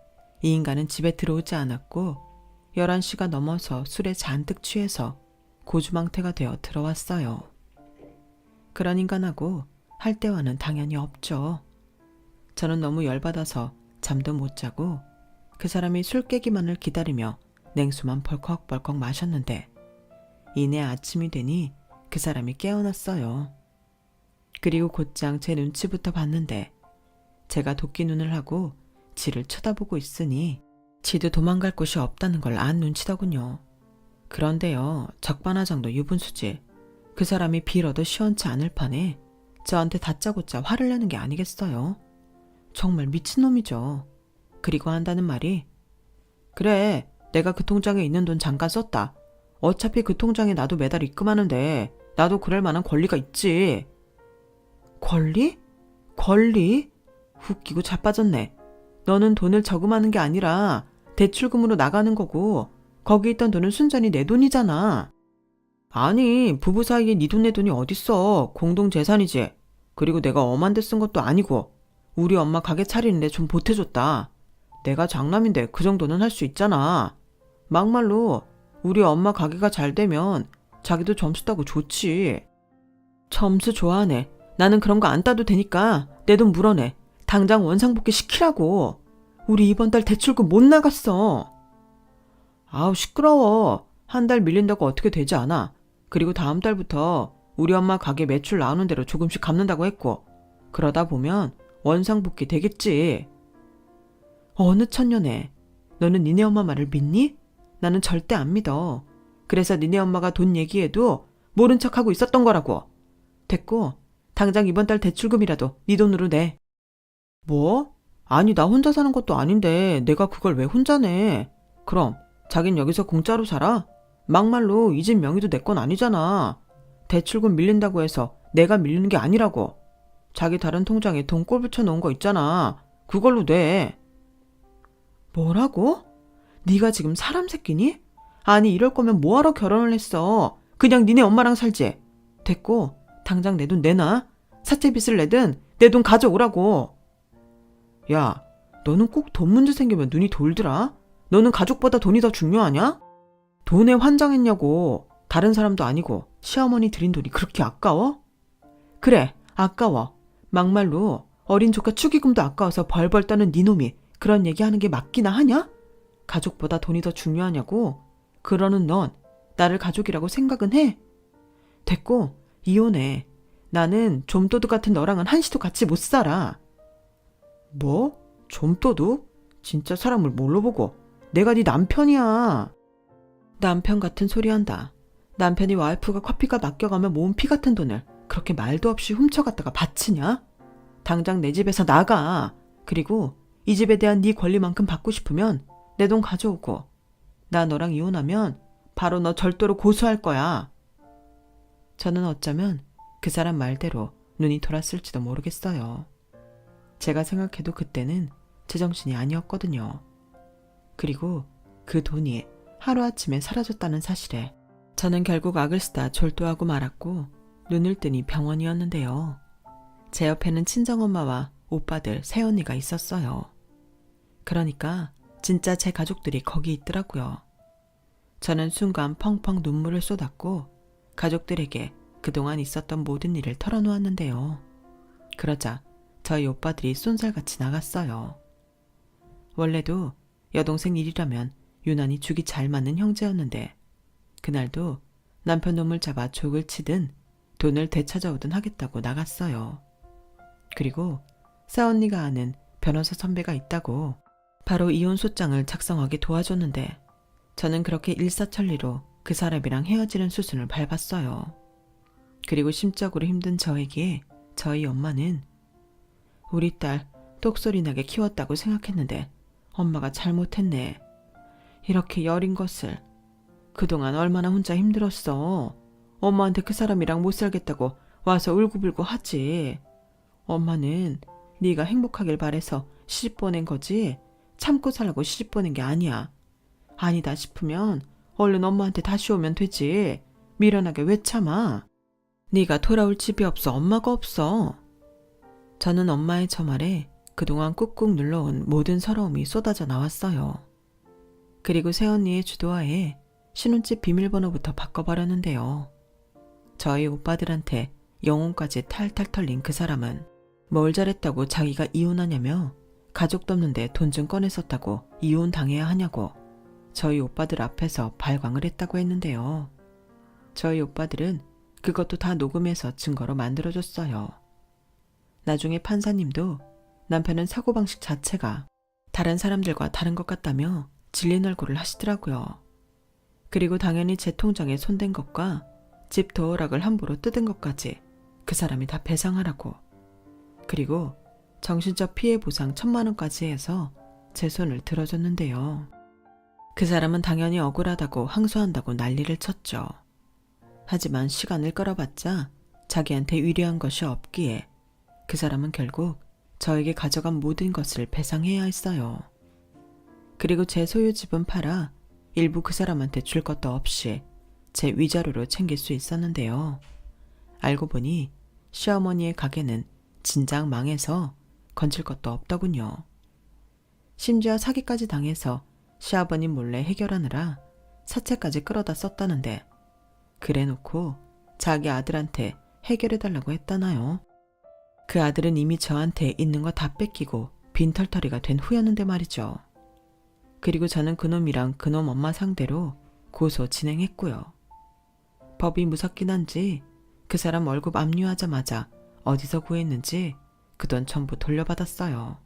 이 인간은 집에 들어오지 않았고 11시가 넘어서 술에 잔뜩 취해서 고주망태가 되어 들어왔어요. 그런 인간하고 할 대화는 당연히 없죠. 저는 너무 열받아서 잠도 못 자고 그 사람이 술 깨기만을 기다리며 냉수만 벌컥벌컥 마셨는데 이내 아침이 되니 그 사람이 깨어났어요. 그리고 곧장 제 눈치부터 봤는데 제가 도끼 눈을 하고 지를 쳐다보고 있으니 지도 도망갈 곳이 없다는 걸 안 눈치더군요. 그런데요, 적반하장도 유분수지. 그 사람이 빌어도 시원치 않을 판에 저한테 다짜고짜 화를 내는 게 아니겠어요. 정말 미친놈이죠. 그리고 한다는 말이 그래, 내가 그 통장에 있는 돈 잠깐 썼다. 어차피 그 통장에 나도 매달 입금하는데 나도 그럴 만한 권리가 있지. 권리? 권리? 웃기고 자빠졌네. 너는 돈을 저금하는 게 아니라 대출금으로 나가는 거고 거기 있던 돈은 순전히 내 돈이잖아. 아니, 부부 사이에 네 돈 내 돈이 어딨어. 공동재산이지. 그리고 내가 엄한 데 쓴 것도 아니고 우리 엄마 가게 차리는데 좀 보태줬다. 내가 장남인데 그 정도는 할 수 있잖아. 막말로 우리 엄마 가게가 잘 되면 자기도 점수 따고 좋지. 점수 좋아하네. 나는 그런 거 안 따도 되니까 내 돈 물어내. 당장 원상복귀 시키라고. 우리 이번 달 대출금 못 나갔어. 아우 시끄러워. 한 달 밀린다고 어떻게 되지 않아. 그리고 다음 달부터 우리 엄마 가게 매출 나오는 대로 조금씩 갚는다고 했고 그러다 보면 원상복귀 되겠지. 어느 천년에. 너는 니네 엄마 말을 믿니? 나는 절대 안 믿어. 그래서 니네 엄마가 돈 얘기해도 모른 척하고 있었던 거라고. 됐고 당장 이번 달 대출금이라도 네 돈으로 내. 뭐? 아니 나 혼자 사는 것도 아닌데 내가 그걸 왜 혼자 내. 그럼 자긴 여기서 공짜로 살아? 막말로 이 집 명의도 내 건 아니잖아. 대출금 밀린다고 해서 내가 밀리는 게 아니라고. 자기 다른 통장에 돈 꼴 붙여놓은 거 있잖아. 그걸로 내. 뭐라고? 네가 지금 사람 새끼니? 아니 이럴 거면 뭐하러 결혼을 했어. 그냥 니네 엄마랑 살지. 됐고 당장 내 돈 내놔. 사채빚을 내든 내 돈 가져오라고. 야, 너는 꼭 돈 문제 생기면 눈이 돌더라? 너는 가족보다 돈이 더 중요하냐? 돈에 환장했냐고. 다른 사람도 아니고 시어머니 드린 돈이 그렇게 아까워? 그래, 아까워. 막말로 어린 조카 축의금도 아까워서 벌벌 떠는 네 놈이 그런 얘기하는 게 맞기나 하냐? 가족보다 돈이 더 중요하냐고? 그러는 넌 나를 가족이라고 생각은 해? 됐고 이혼해. 나는 좀도둑 같은 너랑은 한시도 같이 못 살아. 뭐? 좀도둑? 진짜 사람을 뭘로 보고. 내가 네 남편이야. 남편 같은 소리 한다. 남편이 와이프가 커피가 맡겨가면 모은 피 같은 돈을 그렇게 말도 없이 훔쳐갔다가 바치냐? 당장 내 집에서 나가. 그리고 이 집에 대한 네 권리만큼 받고 싶으면 내 돈 가져오고. 나 너랑 이혼하면 바로 너 절도로 고소할 거야. 저는 어쩌면 그 사람 말대로 눈이 돌았을지도 모르겠어요. 제가 생각해도 그때는 제정신이 아니었거든요. 그리고 그 돈이 하루아침에 사라졌다는 사실에 저는 결국 악을 쓰다 졸도하고 말았고 눈을 뜨니 병원이었는데요. 제 옆에는 친정엄마와 오빠들, 새언니가 있었어요. 그러니까 진짜 제 가족들이 거기 있더라고요. 저는 순간 펑펑 눈물을 쏟았고 가족들에게 그동안 있었던 모든 일을 털어놓았는데요. 그러자 저희 오빠들이 쏜살같이 나갔어요. 원래도 여동생 일이라면 유난히 죽이 잘 맞는 형제였는데 그날도 남편 놈을 잡아 족을 치든 돈을 되찾아오든 하겠다고 나갔어요. 그리고 싸언니가 아는 변호사 선배가 있다고 바로 이혼 소장을 작성하게 도와줬는데 저는 그렇게 일사천리로 그 사람이랑 헤어지는 수순을 밟았어요. 그리고 심적으로 힘든 저에게 저희 엄마는 우리 딸 똑소리 나게 키웠다고 생각했는데 엄마가 잘못했네. 이렇게 여린 것을. 그동안 얼마나 혼자 힘들었어. 엄마한테 그 사람이랑 못 살겠다고 와서 울고불고 하지. 엄마는 네가 행복하길 바래서 시집 보낸 거지 참고 살라고 시집 보낸 게 아니야. 아니다 싶으면 얼른 엄마한테 다시 오면 되지. 미련하게 왜 참아. 네가 돌아올 집이 없어. 엄마가 없어. 저는 엄마의 저 말에 그동안 꾹꾹 눌러온 모든 서러움이 쏟아져 나왔어요. 그리고 새언니의 주도하에 신혼집 비밀번호부터 바꿔버렸는데요. 저희 오빠들한테 영혼까지 탈탈 털린 그 사람은 뭘 잘했다고 자기가 이혼하냐며 가족도 없는데 돈 좀 꺼냈었다고 이혼 당해야 하냐고 저희 오빠들 앞에서 발광을 했다고 했는데요. 저희 오빠들은 그것도 다 녹음해서 증거로 만들어줬어요. 나중에 판사님도 남편은 사고방식 자체가 다른 사람들과 다른 것 같다며 질린 얼굴을 하시더라고요. 그리고 당연히 제 통장에 손댄 것과 집 도어락을 함부로 뜯은 것까지 그 사람이 다 배상하라고. 그리고 정신적 피해 보상 1,000만 원까지 해서 제 손을 들어줬는데요. 그 사람은 당연히 억울하다고 항소한다고 난리를 쳤죠. 하지만 시간을 끌어봤자 자기한테 유리한 것이 없기에 그 사람은 결국 저에게 가져간 모든 것을 배상해야 했어요. 그리고 제 소유집은 팔아 일부 그 사람한테 줄 것도 없이 제 위자료로 챙길 수 있었는데요. 알고 보니 시어머니의 가게는 진작 망해서 건질 것도 없더군요. 심지어 사기까지 당해서 시아버님 몰래 해결하느라 사채까지 끌어다 썼다는데 그래놓고 자기 아들한테 해결해달라고 했다나요? 그 아들은 이미 저한테 있는 거 다 뺏기고 빈털터리가 된 후였는데 말이죠. 그리고 저는 그놈이랑 그놈 엄마 상대로 고소 진행했고요. 법이 무섭긴 한지 그 사람 월급 압류하자마자 어디서 구했는지 그 돈 전부 돌려받았어요.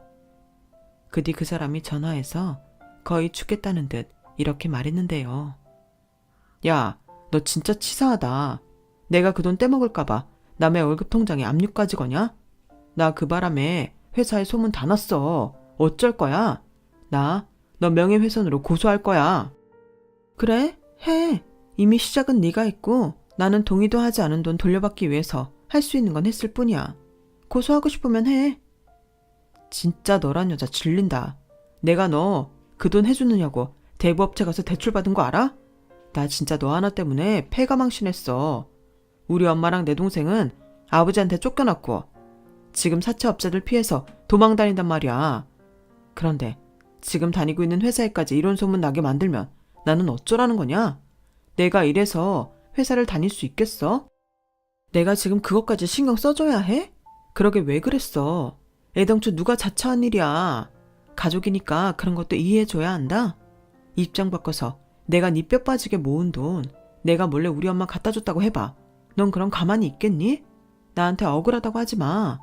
그 뒤 그 사람이 전화해서 거의 죽겠다는 듯 이렇게 말했는데요. 야, 너 진짜 치사하다. 내가 그 돈 떼먹을까봐 남의 월급 통장에 압류까지 거냐? 나 그 바람에 회사에 소문 다 났어. 어쩔 거야? 나 너 명예훼손으로 고소할 거야. 그래? 해. 이미 시작은 네가 했고 나는 동의도 하지 않은 돈 돌려받기 위해서 할 수 있는 건 했을 뿐이야. 고소하고 싶으면 해. 진짜 너란 여자 질린다. 내가 너 그 돈 해주느냐고 대부업체 가서 대출받은 거 알아? 나 진짜 너 하나 때문에 폐가 망신했어. 우리 엄마랑 내 동생은 아버지한테 쫓겨났고 지금 사채업자들 피해서 도망 다닌단 말이야. 그런데 지금 다니고 있는 회사에까지 이런 소문 나게 만들면 나는 어쩌라는 거냐? 내가 이래서 회사를 다닐 수 있겠어? 내가 지금 그것까지 신경 써줘야 해? 그러게 왜 그랬어? 애당초 누가 자처한 일이야. 가족이니까 그런 것도 이해해줘야 한다. 입장 바꿔서 내가 네 뼈 빠지게 모은 돈 내가 몰래 우리 엄마 갖다 줬다고 해봐. 넌 그럼 가만히 있겠니? 나한테 억울하다고 하지 마.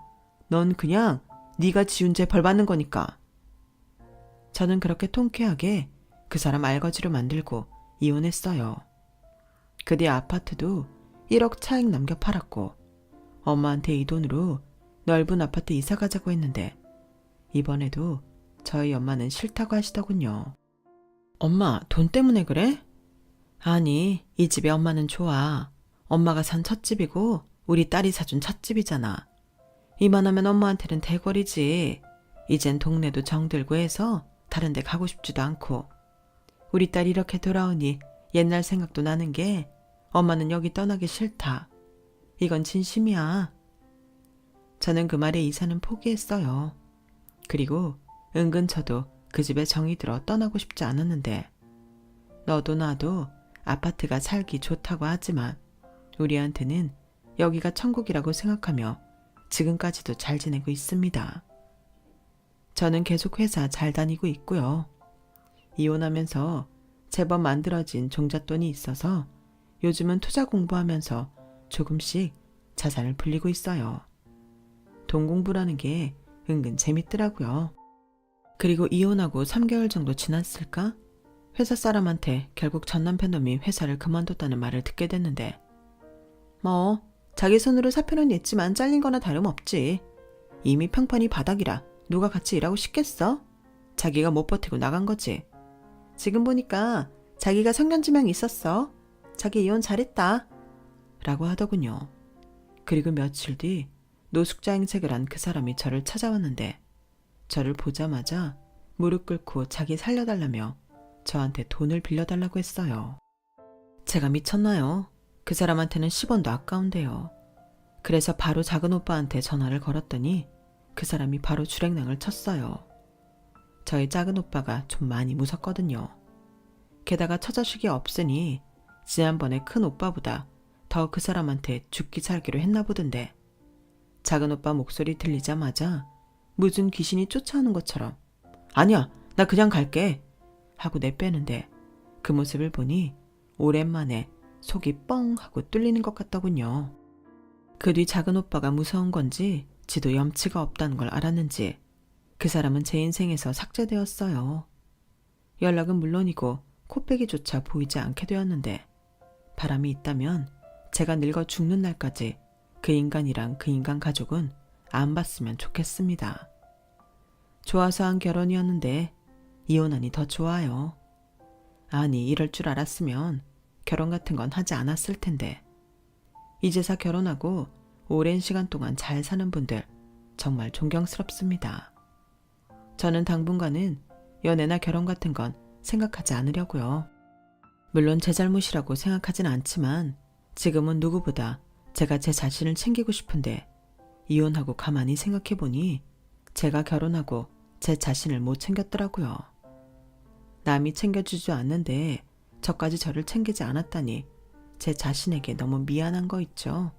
넌 그냥 네가 지은 죄 벌 받는 거니까. 저는 그렇게 통쾌하게 그 사람 알거지로 만들고 이혼했어요. 그 뒤 아파트도 1억 차익 남겨 팔았고 엄마한테 이 돈으로 넓은 아파트 이사 가자고 했는데 이번에도 저희 엄마는 싫다고 하시더군요. 엄마, 돈 때문에 그래? 아니, 이 집에 엄마는 좋아. 엄마가 산 첫집이고 우리 딸이 사준 첫집이잖아. 이만하면 엄마한테는 대궐이지. 이젠 동네도 정들고 해서 다른 데 가고 싶지도 않고. 우리 딸이 이렇게 돌아오니 옛날 생각도 나는 게 엄마는 여기 떠나기 싫다. 이건 진심이야. 저는 그 말에 이사는 포기했어요. 그리고 은근 저도 그 집에 정이 들어 떠나고 싶지 않았는데 너도 나도 아파트가 살기 좋다고 하지만 우리한테는 여기가 천국이라고 생각하며 지금까지도 잘 지내고 있습니다. 저는 계속 회사 잘 다니고 있고요. 이혼하면서 제법 만들어진 종잣돈이 있어서 요즘은 투자 공부하면서 조금씩 자산을 불리고 있어요. 돈 공부라는 게 은근 재밌더라고요. 그리고 이혼하고 3개월 정도 지났을까? 회사 사람한테 결국 전 남편 놈이 회사를 그만뒀다는 말을 듣게 됐는데 뭐 자기 손으로 사표는 냈지만 잘린 거나 다름없지. 이미 평판이 바닥이라 누가 같이 일하고 싶겠어? 자기가 못 버티고 나간 거지. 지금 보니까 자기가 성견지명이 있었어. 자기 이혼 잘했다. 라고 하더군요. 그리고 며칠 뒤 노숙자 행sek을 한 그 사람이 저를 찾아왔는데 저를 보자마자 무릎 꿇고 자기 살려달라며 저한테 돈을 빌려달라고 했어요. 제가 미쳤나요? 그 사람한테는 10원도 아까운데요. 그래서 바로 작은 오빠한테 전화를 걸었더니 그 사람이 바로 주랭랑을 쳤어요. 저희 작은 오빠가 좀 많이 무섭거든요. 게다가 처자식이 없으니 지난번에 큰 오빠보다 더 그 사람한테 죽기 살기로 했나 보던데 작은 오빠 목소리 들리자마자 무슨 귀신이 쫓아오는 것처럼 아니야, 나 그냥 갈게 하고 내빼는데 그 모습을 보니 오랜만에 속이 뻥 하고 뚫리는 것 같더군요. 그 뒤 작은 오빠가 무서운 건지 지도 염치가 없다는 걸 알았는지 그 사람은 제 인생에서 삭제되었어요. 연락은 물론이고 코빼기조차 보이지 않게 되었는데 바람이 있다면 제가 늙어 죽는 날까지 그 인간이랑 그 인간 가족은 안 봤으면 좋겠습니다. 좋아서 한 결혼이었는데 이혼하니 더 좋아요. 아니, 이럴 줄 알았으면 결혼 같은 건 하지 않았을 텐데. 이제서 결혼하고 오랜 시간 동안 잘 사는 분들 정말 존경스럽습니다. 저는 당분간은 연애나 결혼 같은 건 생각하지 않으려고요. 물론 제 잘못이라고 생각하진 않지만 지금은 누구보다 제가 제 자신을 챙기고 싶은데 이혼하고 가만히 생각해보니 제가 결혼하고 제 자신을 못 챙겼더라고요. 남이 챙겨주지 않는데 저까지 저를 챙기지 않았다니 제 자신에게 너무 미안한 거 있죠.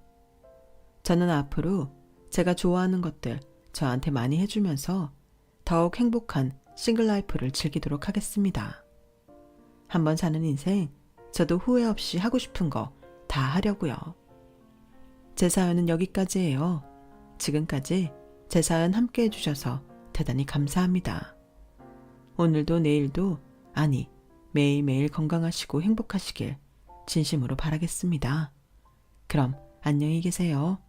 저는 앞으로 제가 좋아하는 것들 저한테 많이 해주면서 더욱 행복한 싱글 라이프를 즐기도록 하겠습니다. 한번 사는 인생 저도 후회 없이 하고 싶은 거 다 하려고요. 제 사연은 여기까지예요. 지금까지 제 사연 함께 해주셔서 대단히 감사합니다. 오늘도 내일도 아니 매일매일 건강하시고 행복하시길 진심으로 바라겠습니다. 그럼 안녕히 계세요.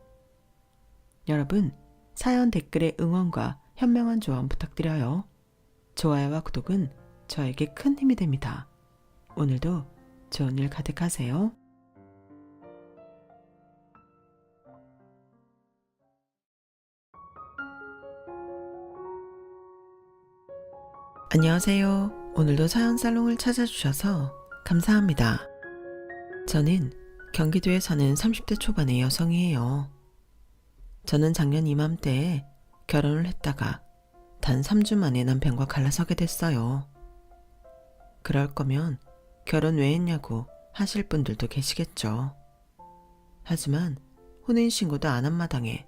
여러분, 사연 댓글에 응원과 현명한 조언 부탁드려요. 좋아요와 구독은 저에게 큰 힘이 됩니다. 오늘도 좋은 일 가득하세요. 안녕하세요. 오늘도 사연 살롱을 찾아주셔서 감사합니다. 저는 경기도에 사는 30대 초반의 여성이에요. 저는 작년 이맘때에 결혼을 했다가 단 3주 만에 남편과 갈라서게 됐어요. 그럴 거면 결혼 왜 했냐고 하실 분들도 계시겠죠. 하지만 혼인신고도 안 한 마당에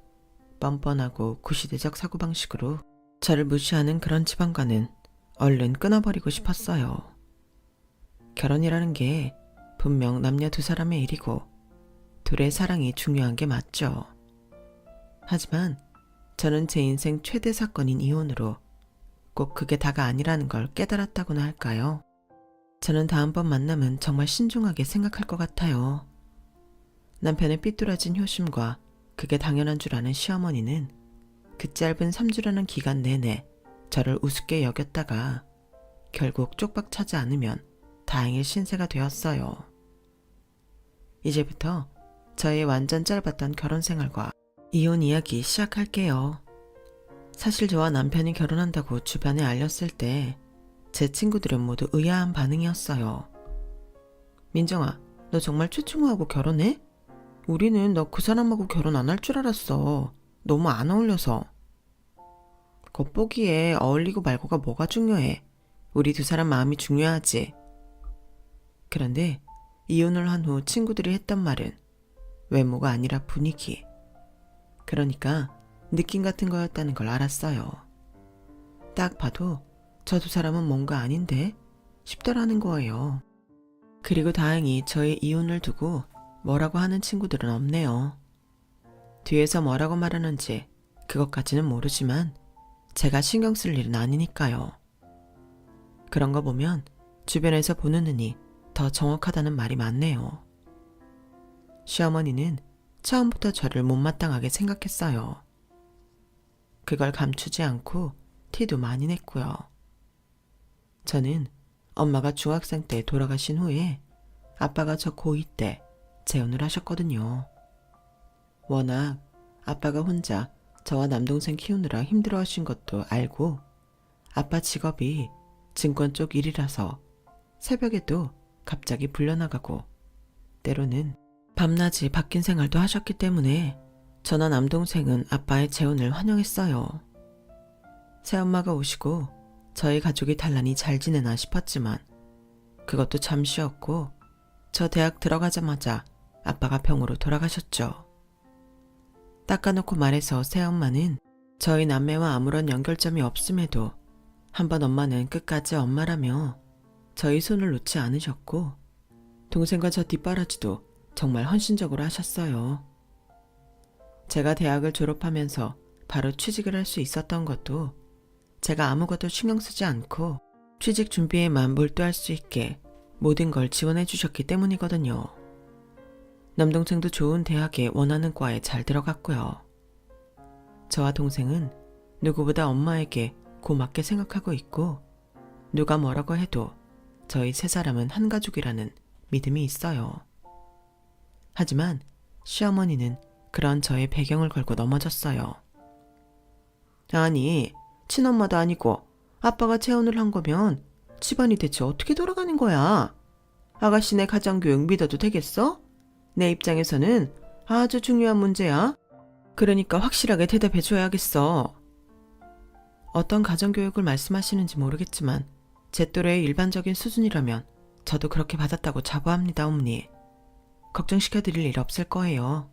뻔뻔하고 구시대적 사고방식으로 저를 무시하는 그런 집안과는 얼른 끊어버리고 싶었어요. 결혼이라는 게 분명 남녀 두 사람의 일이고 둘의 사랑이 중요한 게 맞죠. 하지만 저는 제 인생 최대 사건인 이혼으로 꼭 그게 다가 아니라는 걸 깨달았다고나 할까요? 저는 다음번 만남은 정말 신중하게 생각할 것 같아요. 남편의 삐뚤어진 효심과 그게 당연한 줄 아는 시어머니는 그 짧은 3주라는 기간 내내 저를 우습게 여겼다가 결국 쪽박차지 않으면 다행일 신세가 되었어요. 이제부터 저의 완전 짧았던 결혼 생활과 이혼 이야기 시작할게요. 사실 저와 남편이 결혼한다고 주변에 알렸을 때 제 친구들은 모두 의아한 반응이었어요. 민정아, 너 정말 최충호하고 결혼해? 우리는 너 그 사람하고 결혼 안 할 줄 알았어. 너무 안 어울려서. 겉보기에 어울리고 말고가 뭐가 중요해. 우리 두 사람 마음이 중요하지. 그런데 이혼을 한 후 친구들이 했던 말은 외모가 아니라 분위기. 그러니까 느낌 같은 거였다는 걸 알았어요. 딱 봐도 저 두 사람은 뭔가 아닌데 싶더라는 거예요. 그리고 다행히 저의 이혼을 두고 뭐라고 하는 친구들은 없네요. 뒤에서 뭐라고 말하는지 그것까지는 모르지만 제가 신경 쓸 일은 아니니까요. 그런 거 보면 주변에서 보는 눈이 더 정확하다는 말이 많네요. 시어머니는 처음부터 저를 못마땅하게 생각했어요. 그걸 감추지 않고 티도 많이 냈고요. 저는 엄마가 중학생 때 돌아가신 후에 아빠가 저 고2 때 재혼을 하셨거든요. 워낙 아빠가 혼자 저와 남동생 키우느라 힘들어 하신 것도 알고 아빠 직업이 증권 쪽 일이라서 새벽에도 갑자기 불려나가고 때로는 밤낮이 바뀐 생활도 하셨기 때문에 저나 남동생은 아빠의 재혼을 환영했어요. 새엄마가 오시고 저희 가족이 단란히 잘 지내나 싶었지만 그것도 잠시였고 저 대학 들어가자마자 아빠가 병으로 돌아가셨죠. 닦아놓고 말해서 새엄마는 저희 남매와 아무런 연결점이 없음에도 한번 엄마는 끝까지 엄마라며 저희 손을 놓지 않으셨고 동생과 저 뒷바라지도 정말 헌신적으로 하셨어요. 제가 대학을 졸업하면서 바로 취직을 할 수 있었던 것도 제가 아무것도 신경 쓰지 않고 취직 준비에만 몰두할 수 있게 모든 걸 지원해 주셨기 때문이거든요. 남동생도 좋은 대학에 원하는 과에 잘 들어갔고요. 저와 동생은 누구보다 엄마에게 고맙게 생각하고 있고 누가 뭐라고 해도 저희 세 사람은 한 가족이라는 믿음이 있어요. 하지만 시어머니는 그런 저의 배경을 걸고 넘어졌어요. 아니, 친엄마도 아니고 아빠가 재혼을 한 거면 집안이 대체 어떻게 돌아가는 거야? 아가씨네 가정교육 믿어도 되겠어? 내 입장에서는 아주 중요한 문제야. 그러니까 확실하게 대답해줘야겠어. 어떤 가정교육을 말씀하시는지 모르겠지만 제 또래의 일반적인 수준이라면 저도 그렇게 받았다고 자부합니다, 어머니. 걱정시켜드릴 일 없을 거예요.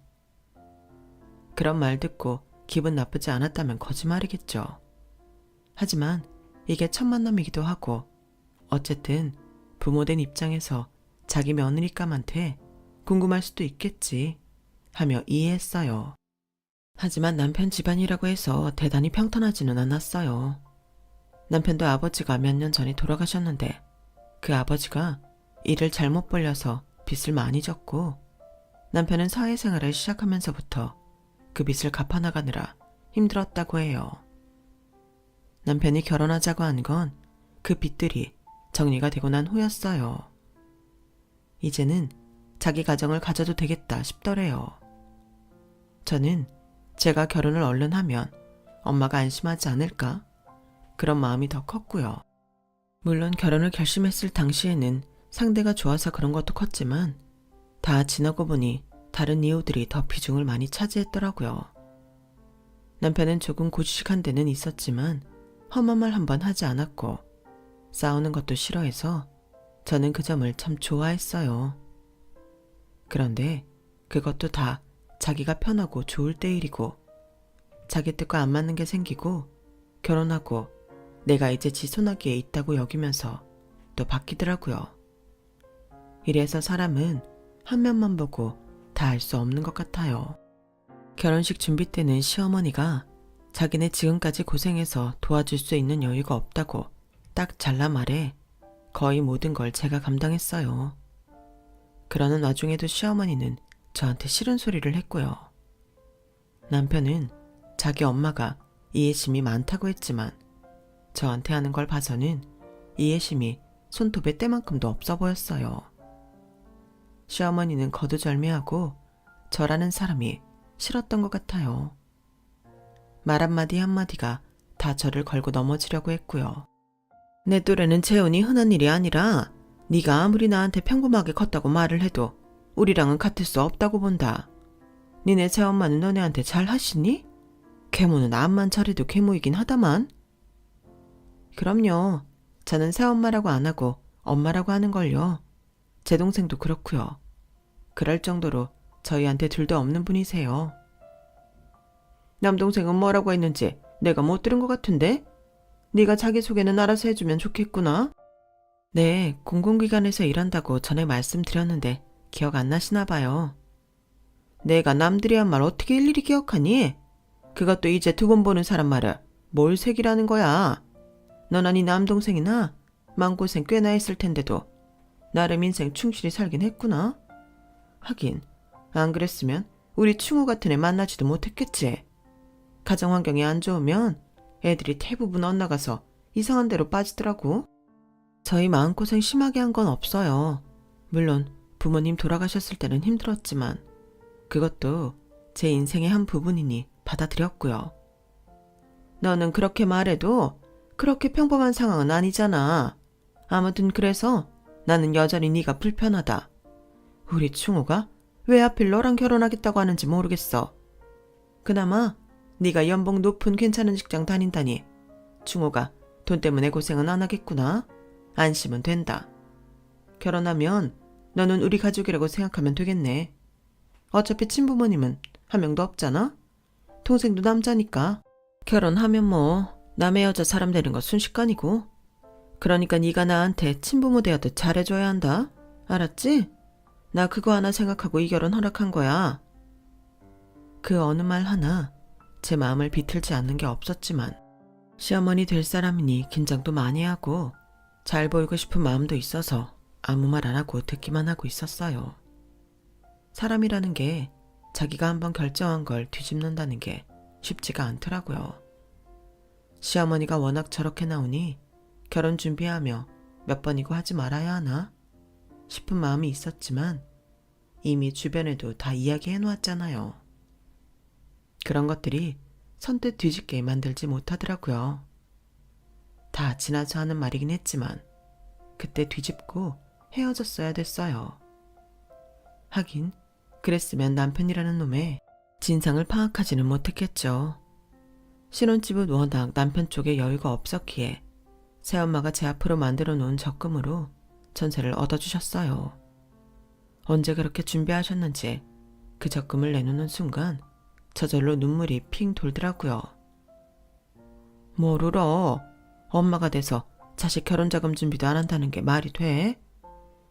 그런 말 듣고 기분 나쁘지 않았다면 거짓말이겠죠. 하지만 이게 첫 만남이기도 하고 어쨌든 부모된 입장에서 자기 며느리감한테 궁금할 수도 있겠지 하며 이해했어요. 하지만 남편 집안이라고 해서 대단히 평탄하지는 않았어요. 남편도 아버지가 몇 년 전에 돌아가셨는데 그 아버지가 일을 잘못 벌려서 빚을 많이 졌고 남편은 사회생활을 시작하면서부터 그 빚을 갚아나가느라 힘들었다고 해요. 남편이 결혼하자고 한 건 그 빚들이 정리가 되고 난 후였어요. 이제는 자기 가정을 가져도 되겠다 싶더래요. 저는 제가 결혼을 얼른 하면 엄마가 안심하지 않을까? 그런 마음이 더 컸고요. 물론 결혼을 결심했을 당시에는 상대가 좋아서 그런 것도 컸지만 다 지나고 보니 다른 이유들이 더 비중을 많이 차지했더라고요. 남편은 조금 고지식한 데는 있었지만 험한 말 한 번 하지 않았고 싸우는 것도 싫어해서 저는 그 점을 참 좋아했어요. 그런데 그것도 다 자기가 편하고 좋을 때 일이고 자기 뜻과 안 맞는 게 생기고 결혼하고 내가 이제 지 손아귀에 있다고 여기면서 또 바뀌더라고요. 이래서 사람은 한 면만 보고 다 알 수 없는 것 같아요. 결혼식 준비 때는 시어머니가 자기네 지금까지 고생해서 도와줄 수 있는 여유가 없다고 딱 잘라 말해 거의 모든 걸 제가 감당했어요. 그러는 와중에도 시어머니는 저한테 싫은 소리를 했고요. 남편은 자기 엄마가 이해심이 많다고 했지만 저한테 하는 걸 봐서는 이해심이 손톱에 때만큼도 없어 보였어요. 시어머니는 거두절미하고 저라는 사람이 싫었던 것 같아요. 말 한마디 한마디가 다 저를 걸고 넘어지려고 했고요. 내 또래는 재혼이 흔한 일이 아니라 네가 아무리 나한테 평범하게 컸다고 말을 해도 우리랑은 같을 수 없다고 본다. 니네 새엄마는 너네한테 잘 하시니? 계모는 암만 잘해도 계모이긴 하다만. 그럼요. 저는 새엄마라고 안 하고 엄마라고 하는걸요. 제 동생도 그렇고요. 그럴 정도로 저희한테 둘도 없는 분이세요. 남동생은 뭐라고 했는지 내가 못 들은 것 같은데? 네가 자기소개는 알아서 해주면 좋겠구나. 네, 공공기관에서 일한다고 전에 말씀드렸는데 기억 안 나시나 봐요. 내가 남들이 한 말 어떻게 일일이 기억하니? 그것도 이제 두 번 보는 사람 말을 뭘 색이라는 거야. 너나 네 남동생이나 마음고생 꽤나 했을 텐데도 나름 인생 충실히 살긴 했구나. 하긴 안 그랬으면 우리 충우 같은 애 만나지도 못했겠지. 가정환경이 안 좋으면 애들이 대부분 엇나가서 이상한 데로 빠지더라고. 저희 마음고생 심하게 한 건 없어요. 물론 부모님 돌아가셨을 때는 힘들었지만 그것도 제 인생의 한 부분이니 받아들였고요. 너는 그렇게 말해도 그렇게 평범한 상황은 아니잖아. 아무튼 그래서 나는 여전히 네가 불편하다. 우리 충우가 왜 하필 너랑 결혼하겠다고 하는지 모르겠어. 그나마 네가 연봉 높은 괜찮은 직장 다닌다니 충우가 돈 때문에 고생은 안 하겠구나. 안심은 된다. 결혼하면 너는 우리 가족이라고 생각하면 되겠네. 어차피 친부모님은 한 명도 없잖아. 동생도 남자니까 결혼하면 뭐 남의 여자 사람 되는 거 순식간이고 그러니까 네가 나한테 친부모 대하듯 잘해줘야 한다. 알았지? 나 그거 하나 생각하고 이 결혼 허락한 거야. 그 어느 말 하나 제 마음을 비틀지 않는 게 없었지만 시어머니 될 사람이니 긴장도 많이 하고 잘 보이고 싶은 마음도 있어서 아무 말 안 하고 듣기만 하고 있었어요. 사람이라는 게 자기가 한번 결정한 걸 뒤집는다는 게 쉽지가 않더라고요. 시어머니가 워낙 저렇게 나오니 결혼 준비하며 몇 번이고 하지 말아야 하나 싶은 마음이 있었지만 이미 주변에도 다 이야기해 놓았잖아요. 그런 것들이 선뜻 뒤집게 만들지 못하더라고요. 다 지나서 하는 말이긴 했지만 그때 뒤집고 헤어졌어야 됐어요. 하긴 그랬으면 남편이라는 놈의 진상을 파악하지는 못했겠죠. 신혼집은 워낙 남편 쪽에 여유가 없었기에 새엄마가 제 앞으로 만들어 놓은 적금으로 전세를 얻어주셨어요. 언제 그렇게 준비하셨는지 그 적금을 내놓는 순간 저절로 눈물이 핑 돌더라고요. 뭘 울어? 엄마가 돼서 자식 결혼자금 준비도 안 한다는 게 말이 돼?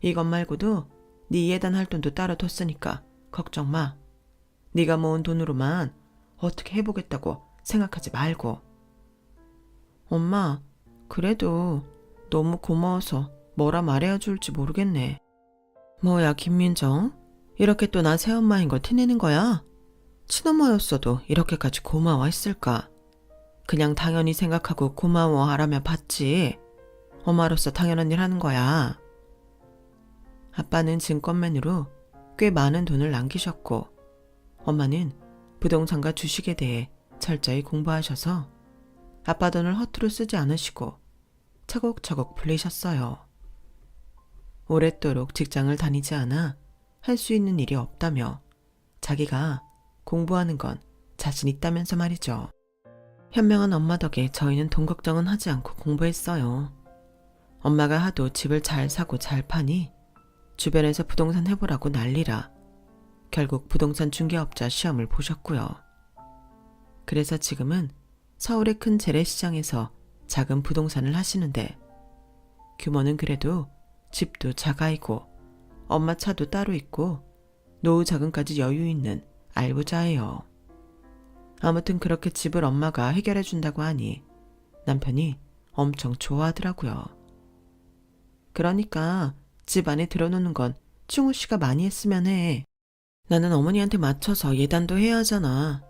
이것 말고도 네 예단할 돈도 따로 뒀으니까 걱정 마. 네가 모은 돈으로만 어떻게 해보겠다고 생각하지 말고. 엄마, 그래도 너무 고마워서 뭐라 말해야 줄지 모르겠네. 뭐야 김민정? 이렇게 또 나 새엄마인 걸 티내는 거야? 친엄마였어도 이렇게까지 고마워했을까? 그냥 당연히 생각하고 고마워하라며 받지. 엄마로서 당연한 일 하는 거야. 아빠는 증권맨으로 꽤 많은 돈을 남기셨고 엄마는 부동산과 주식에 대해 철저히 공부하셔서 아빠 돈을 허투루 쓰지 않으시고 차곡차곡 불리셨어요. 오랫도록 직장을 다니지 않아 할 수 있는 일이 없다며 자기가 공부하는 건 자신 있다면서 말이죠. 현명한 엄마 덕에 저희는 돈 걱정은 하지 않고 공부했어요. 엄마가 하도 집을 잘 사고 잘 파니 주변에서 부동산 해보라고 난리라 결국 부동산 중개업자 시험을 보셨고요. 그래서 지금은 서울의 큰 재래시장에서 작은 부동산을 하시는데 규모는 그래도 집도 자가이고 엄마 차도 따로 있고 노후 자금까지 여유 있는 알부자예요. 아무튼 그렇게 집을 엄마가 해결해 준다고 하니 남편이 엄청 좋아하더라고요. 그러니까 집 안에 들어놓는 건 충우 씨가 많이 했으면 해. 나는 어머니한테 맞춰서 예단도 해야 하잖아.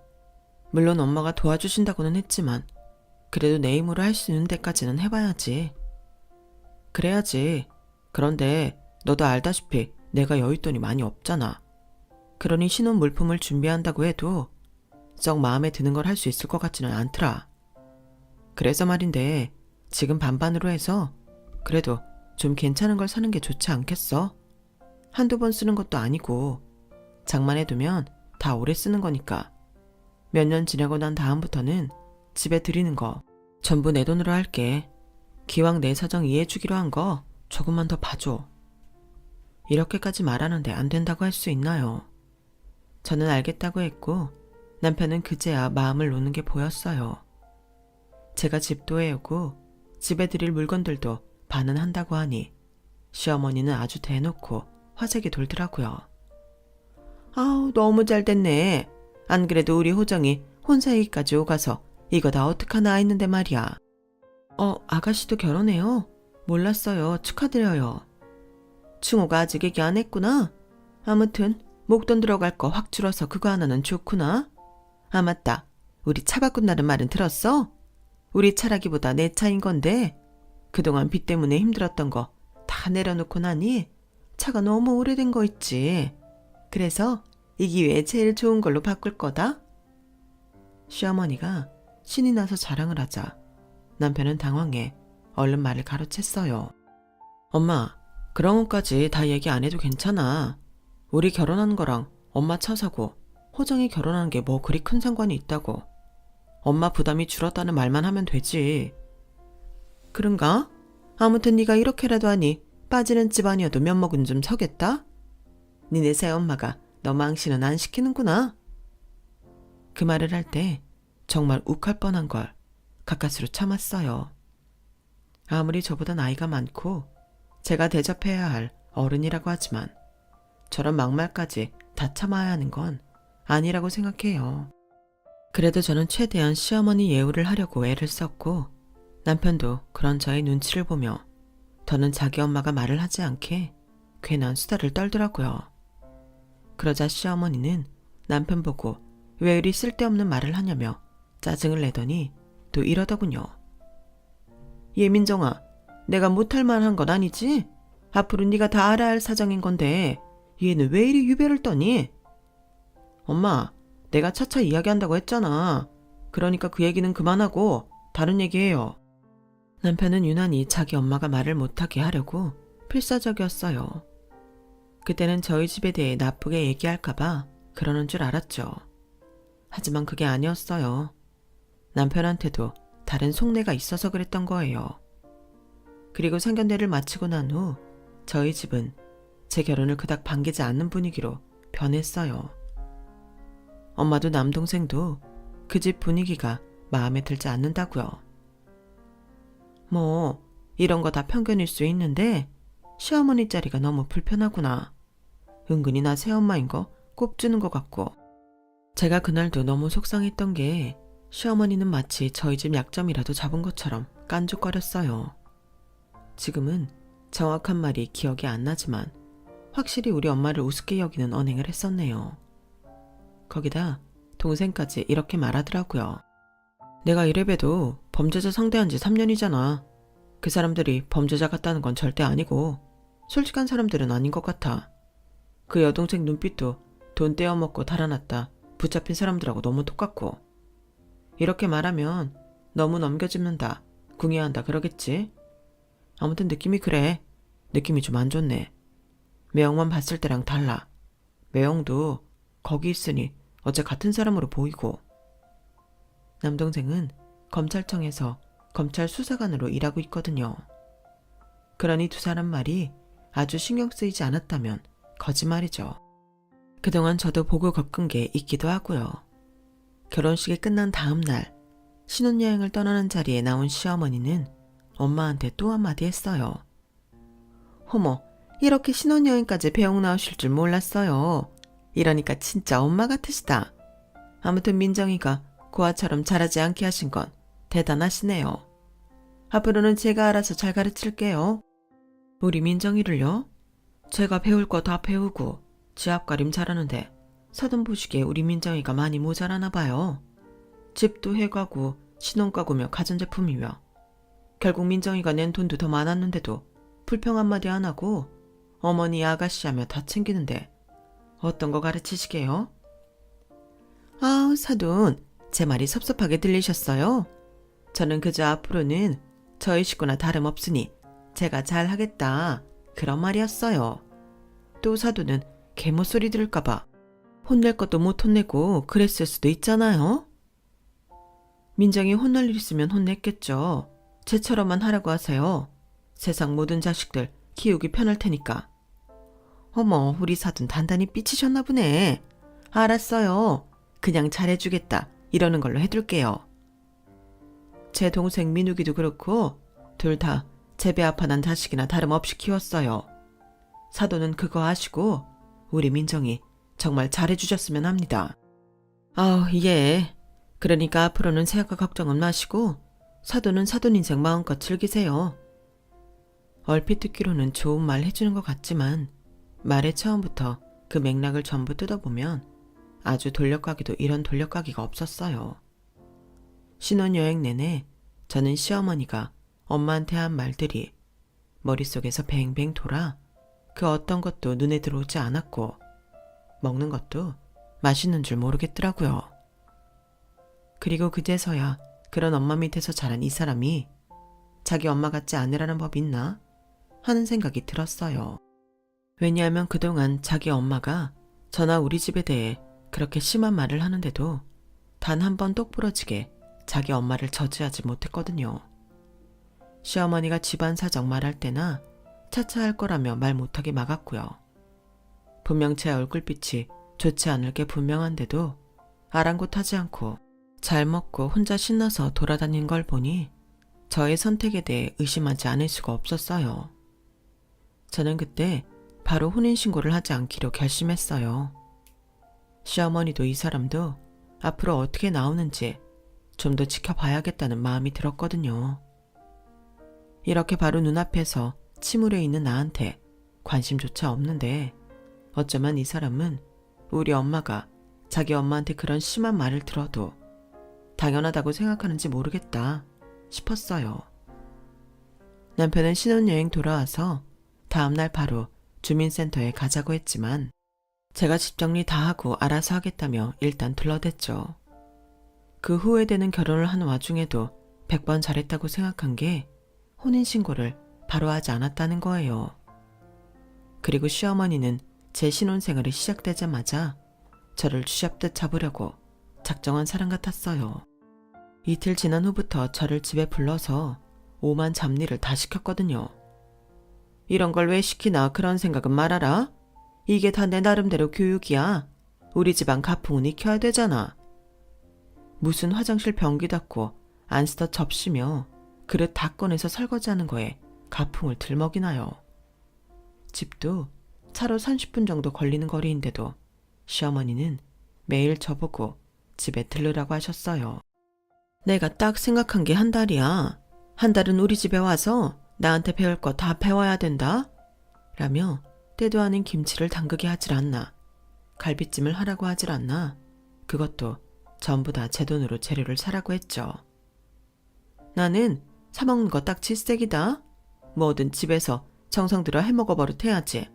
물론 엄마가 도와주신다고는 했지만 그래도 내 힘으로 할 수 있는 데까지는 해봐야지. 그래야지. 그런데 너도 알다시피 내가 여윳돈이 많이 없잖아. 그러니 신혼 물품을 준비한다고 해도 썩 마음에 드는 걸 할 수 있을 것 같지는 않더라. 그래서 말인데 지금 반반으로 해서 그래도 좀 괜찮은 걸 사는 게 좋지 않겠어? 한두 번 쓰는 것도 아니고 장만해두면 다 오래 쓰는 거니까 몇 년 지나고 난 다음부터는 집에 들이는 거 전부 내 돈으로 할게. 기왕 내 사정 이해해주기로 한 거 조금만 더 봐줘. 이렇게까지 말하는데 안 된다고 할 수 있나요? 저는 알겠다고 했고 남편은 그제야 마음을 놓는 게 보였어요. 제가 집도 해오고 집에 들일 물건들도 반은 한다고 하니 시어머니는 아주 대놓고 화색이 돌더라고요. 아우 너무 잘 됐네. 안 그래도 우리 호정이 혼사 얘기까지 오가서 이거 다 어떡하나 했는데 말이야. 아가씨도 결혼해요? 몰랐어요. 축하드려요. 충호가 아직 얘기 안 했구나. 아무튼 목돈 들어갈 거 확 줄어서 그거 하나는 좋구나. 아 맞다. 우리 차 바꾼다는 말은 들었어? 우리 차라기보다 내 차인 건데 그동안 빚 때문에 힘들었던 거 다 내려놓고 나니 차가 너무 오래된 거 있지. 그래서 이 기회에 제일 좋은 걸로 바꿀 거다. 시어머니가 신이 나서 자랑을 하자 남편은 당황해 얼른 말을 가로챘어요. 엄마, 그런 것까지 다 얘기 안 해도 괜찮아. 우리 결혼한 거랑 엄마 차 사고 호정이 결혼하는 게 뭐 그리 큰 상관이 있다고. 엄마 부담이 줄었다는 말만 하면 되지. 그런가? 아무튼 네가 이렇게라도 하니 빠지는 집안이어도 면목은 좀 서겠다? 니네 새엄마가 너 망신은 안 시키는구나. 그 말을 할 때 정말 욱할 뻔한 걸 가까스로 참았어요. 아무리 저보다 나이가 많고 제가 대접해야 할 어른이라고 하지만 저런 막말까지 다 참아야 하는 건 아니라고 생각해요. 그래도 저는 최대한 시어머니 예우를 하려고 애를 썼고 남편도 그런 저의 눈치를 보며 더는 자기 엄마가 말을 하지 않게 괜한 수다를 떨더라고요. 그러자 시어머니는 남편 보고 왜 이리 쓸데없는 말을 하냐며 짜증을 내더니 또 이러더군요. 예민정아, 내가 못할 만한 건 아니지? 앞으로 네가 다 알아야 할 사정인 건데 얘는 왜 이리 유배를 떠니? 엄마, 내가 차차 이야기한다고 했잖아. 그러니까 그 얘기는 그만하고 다른 얘기해요. 남편은 유난히 자기 엄마가 말을 못하게 하려고 필사적이었어요. 그때는 저희 집에 대해 나쁘게 얘기할까봐 그러는 줄 알았죠. 하지만 그게 아니었어요. 남편한테도 다른 속내가 있어서 그랬던 거예요. 그리고 상견례를 마치고 난 후 저희 집은 제 결혼을 그닥 반기지 않는 분위기로 변했어요. 엄마도 남동생도 그 집 분위기가 마음에 들지 않는다고요. 뭐 이런 거 다 편견일 수 있는데 시어머니 자리가 너무 불편하구나. 은근히 나 새엄마인 거 꼽주는 것 같고. 제가 그날도 너무 속상했던 게 시어머니는 마치 저희 집 약점이라도 잡은 것처럼 깐죽거렸어요. 지금은 정확한 말이 기억이 안 나지만 확실히 우리 엄마를 우습게 여기는 언행을 했었네요. 거기다 동생까지 이렇게 말하더라고요. 내가 이래봬도 범죄자 상대한 지 3년이잖아. 그 사람들이 범죄자 같다는 건 절대 아니고 솔직한 사람들은 아닌 것 같아. 그 여동생 눈빛도 돈 떼어먹고 달아났다 붙잡힌 사람들하고 너무 똑같고. 이렇게 말하면 너무 넘겨짚는다, 궁예한다 그러겠지? 아무튼 느낌이 그래. 느낌이 좀 안 좋네. 매형만 봤을 때랑 달라. 매형도 거기 있으니 어째 같은 사람으로 보이고. 남동생은 검찰청에서 검찰 수사관으로 일하고 있거든요. 그러니 두 사람 말이 아주 신경 쓰이지 않았다면 거짓말이죠. 그동안 저도 보고 겪은 게 있기도 하고요. 결혼식이 끝난 다음 날 신혼여행을 떠나는 자리에 나온 시어머니는 엄마한테 또 한마디 했어요. 어머, 이렇게 신혼여행까지 배웅 나오실 줄 몰랐어요. 이러니까 진짜 엄마 같으시다. 아무튼 민정이가 고아처럼 자라지 않게 하신 건 대단하시네요. 앞으로는 제가 알아서 잘 가르칠게요. 우리 민정이를요? 제가 배울 거 다 배우고 지 앞가림 잘하는데 사돈 보시기에 우리 민정이가 많이 모자라나 봐요. 집도 해가고 신혼가구며 가전제품이며 결국 민정이가 낸 돈도 더 많았는데도 불평 한마디 안 하고 어머니 아가씨 하며 다 챙기는데 어떤 거 가르치시게요? 아우 사돈, 제 말이 섭섭하게 들리셨어요? 저는 그저 앞으로는 저희 식구나 다름없으니 제가 잘하겠다 그런 말이었어요. 또 사돈은 개모소리 들을까봐 혼낼 것도 못 혼내고 그랬을 수도 있잖아요. 민정이 혼날 일 있으면 혼냈겠죠. 쟤처럼만 하라고 하세요. 세상 모든 자식들 키우기 편할 테니까. 어머, 우리 사돈 단단히 삐치셨나 보네. 알았어요. 그냥 잘해주겠다 이러는 걸로 해둘게요. 제 동생 민욱이도 그렇고 둘 다 제 배 아파 난 자식이나 다름없이 키웠어요. 사돈은 그거 아시고 우리 민정이 정말 잘해주셨으면 합니다. 예. 그러니까 앞으로는 생각과 걱정은 마시고 사돈은 사돈 인생 마음껏 즐기세요. 얼핏 듣기로는 좋은 말 해주는 것 같지만 말의 처음부터 그 맥락을 전부 뜯어보면 아주 돌려가기도 이런 돌려가기가 없었어요. 신혼여행 내내 저는 시어머니가 엄마한테 한 말들이 머릿속에서 뱅뱅 돌아 그 어떤 것도 눈에 들어오지 않았고 먹는 것도 맛있는 줄 모르겠더라고요. 그리고 그제서야 그런 엄마 밑에서 자란 이 사람이 자기 엄마 같지 않으라는 법이 있나 하는 생각이 들었어요. 왜냐하면 그동안 자기 엄마가 저나 우리 집에 대해 그렇게 심한 말을 하는데도 단 한 번 똑부러지게 자기 엄마를 저지하지 못했거든요. 시어머니가 집안 사정 말할 때나 차차 할 거라며 말 못하게 막았고요. 분명 제 얼굴빛이 좋지 않을 게 분명한데도 아랑곳하지 않고 잘 먹고 혼자 신나서 돌아다닌 걸 보니 저의 선택에 대해 의심하지 않을 수가 없었어요. 저는 그때 바로 혼인신고를 하지 않기로 결심했어요. 시어머니도 이 사람도 앞으로 어떻게 나오는지 좀 더 지켜봐야겠다는 마음이 들었거든요. 이렇게 바로 눈앞에서 침울해 있는 나한테 관심조차 없는데 어쩌면 이 사람은 우리 엄마가 자기 엄마한테 그런 심한 말을 들어도 당연하다고 생각하는지 모르겠다 싶었어요. 남편은 신혼여행 돌아와서 다음날 바로 주민센터에 가자고 했지만 제가 집 정리 다 하고 알아서 하겠다며 일단 둘러댔죠. 그 후회되는 결혼을 한 와중에도 100번 잘했다고 생각한 게 혼인신고를 바로 하지 않았다는 거예요. 그리고 시어머니는 제 신혼생활이 시작되자마자 저를 쥐잡듯 잡으려고 작정한 사람 같았어요. 이틀 지난 후부터 저를 집에 불러서 오만 잡일을 다 시켰거든요. 이런 걸 왜 시키나 그런 생각은 말아라. 이게 다 내 나름대로 교육이야. 우리 집안 가풍은 익혀야 되잖아. 무슨 화장실 변기 닦고 안 쓰던 접시며 그릇 다 꺼내서 설거지하는 거에 가풍을 들먹이나요. 집도 차로 30분 정도 걸리는 거리인데도 시어머니는 매일 저보고 집에 들르라고 하셨어요. 내가 딱 생각한 게 한 달이야. 한 달은 우리 집에 와서 나한테 배울 거 다 배워야 된다. 라며 때도 아닌 김치를 담그게 하질 않나. 갈비찜을 하라고 하질 않나. 그것도 전부 다 제 돈으로 재료를 사라고 했죠. 나는 사먹는 거 딱 질색이다. 뭐든 집에서 정성 들여 해먹어 버릇해야지.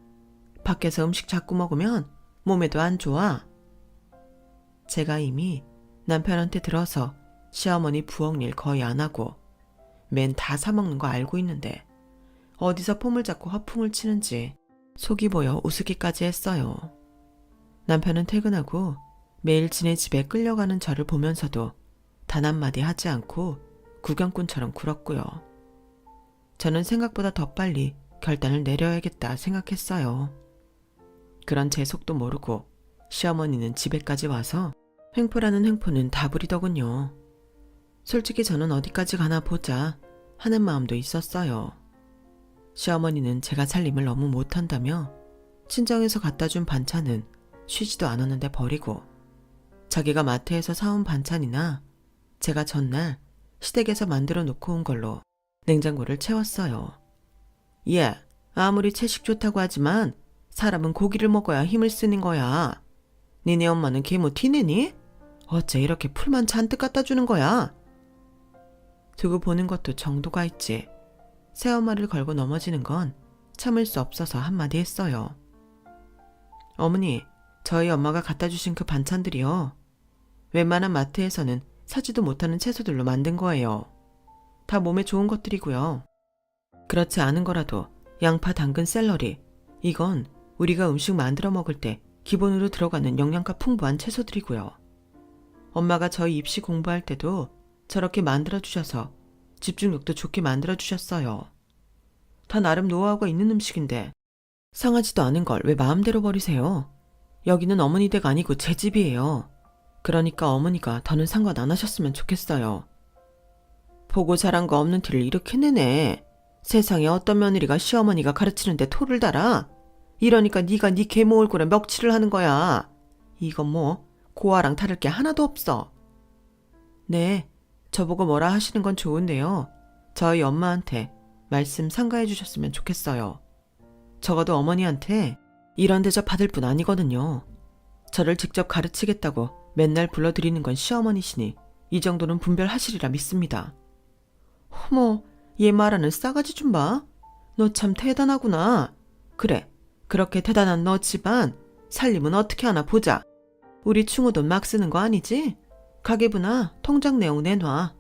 밖에서 음식 자꾸 먹으면 몸에도 안 좋아. 제가 이미 남편한테 들어서 시어머니 부엌 일 거의 안 하고 맨 다 사먹는 거 알고 있는데 어디서 폼을 잡고 허풍을 치는지 속이 보여 우스기까지 했어요. 남편은 퇴근하고 매일 지네 집에 끌려가는 저를 보면서도 단 한마디 하지 않고 구경꾼처럼 굴었고요. 저는 생각보다 더 빨리 결단을 내려야겠다 생각했어요. 그런 제 속도 모르고 시어머니는 집에까지 와서 횡포라는 횡포는 다 부리더군요. 솔직히 저는 어디까지 가나 보자 하는 마음도 있었어요. 시어머니는 제가 살림을 너무 못한다며 친정에서 갖다 준 반찬은 쉬지도 않았는데 버리고 자기가 마트에서 사온 반찬이나 제가 전날 시댁에서 만들어 놓고 온 걸로 냉장고를 채웠어요. 예, 아무리 채식 좋다고 하지만 사람은 고기를 먹어야 힘을 쓰는 거야. 니네 엄마는 계모 티내니? 어째 이렇게 풀만 잔뜩 갖다 주는 거야? 두고 보는 것도 정도가 있지. 새엄마를 걸고 넘어지는 건 참을 수 없어서 한마디 했어요. 어머니, 저희 엄마가 갖다 주신 그 반찬들이요. 웬만한 마트에서는 사지도 못하는 채소들로 만든 거예요. 다 몸에 좋은 것들이고요. 그렇지 않은 거라도 양파, 당근, 샐러리, 이건 우리가 음식 만들어 먹을 때 기본으로 들어가는 영양가 풍부한 채소들이고요. 엄마가 저희 입시 공부할 때도 저렇게 만들어주셔서 집중력도 좋게 만들어주셨어요. 다 나름 노하우가 있는 음식인데 상하지도 않은 걸 왜 마음대로 버리세요? 여기는 어머니 댁 아니고 제 집이에요. 그러니까 어머니가 더는 상관 안 하셨으면 좋겠어요. 보고 자란 거 없는 티를 이렇게 내네. 세상에 어떤 며느리가 시어머니가 가르치는데 토를 달아? 이러니까 네가 네 계모 얼굴에 멱칠을 하는 거야. 이건 뭐 고아랑 다를 게 하나도 없어. 네, 저보고 뭐라 하시는 건 좋은데요. 저희 엄마한테 말씀 삼가해 주셨으면 좋겠어요. 적어도 어머니한테 이런 대접 받을 뿐 아니거든요. 저를 직접 가르치겠다고 맨날 불러드리는 건 시어머니시니 이 정도는 분별하시리라 믿습니다. 어머, 얘 말하는 싸가지 좀 봐. 너 참 대단하구나. 그래, 그렇게 대단한 너 집안 살림은 어떻게 하나 보자. 우리 충우돈 막 쓰는 거 아니지? 가계부나 통장 내용 내놔.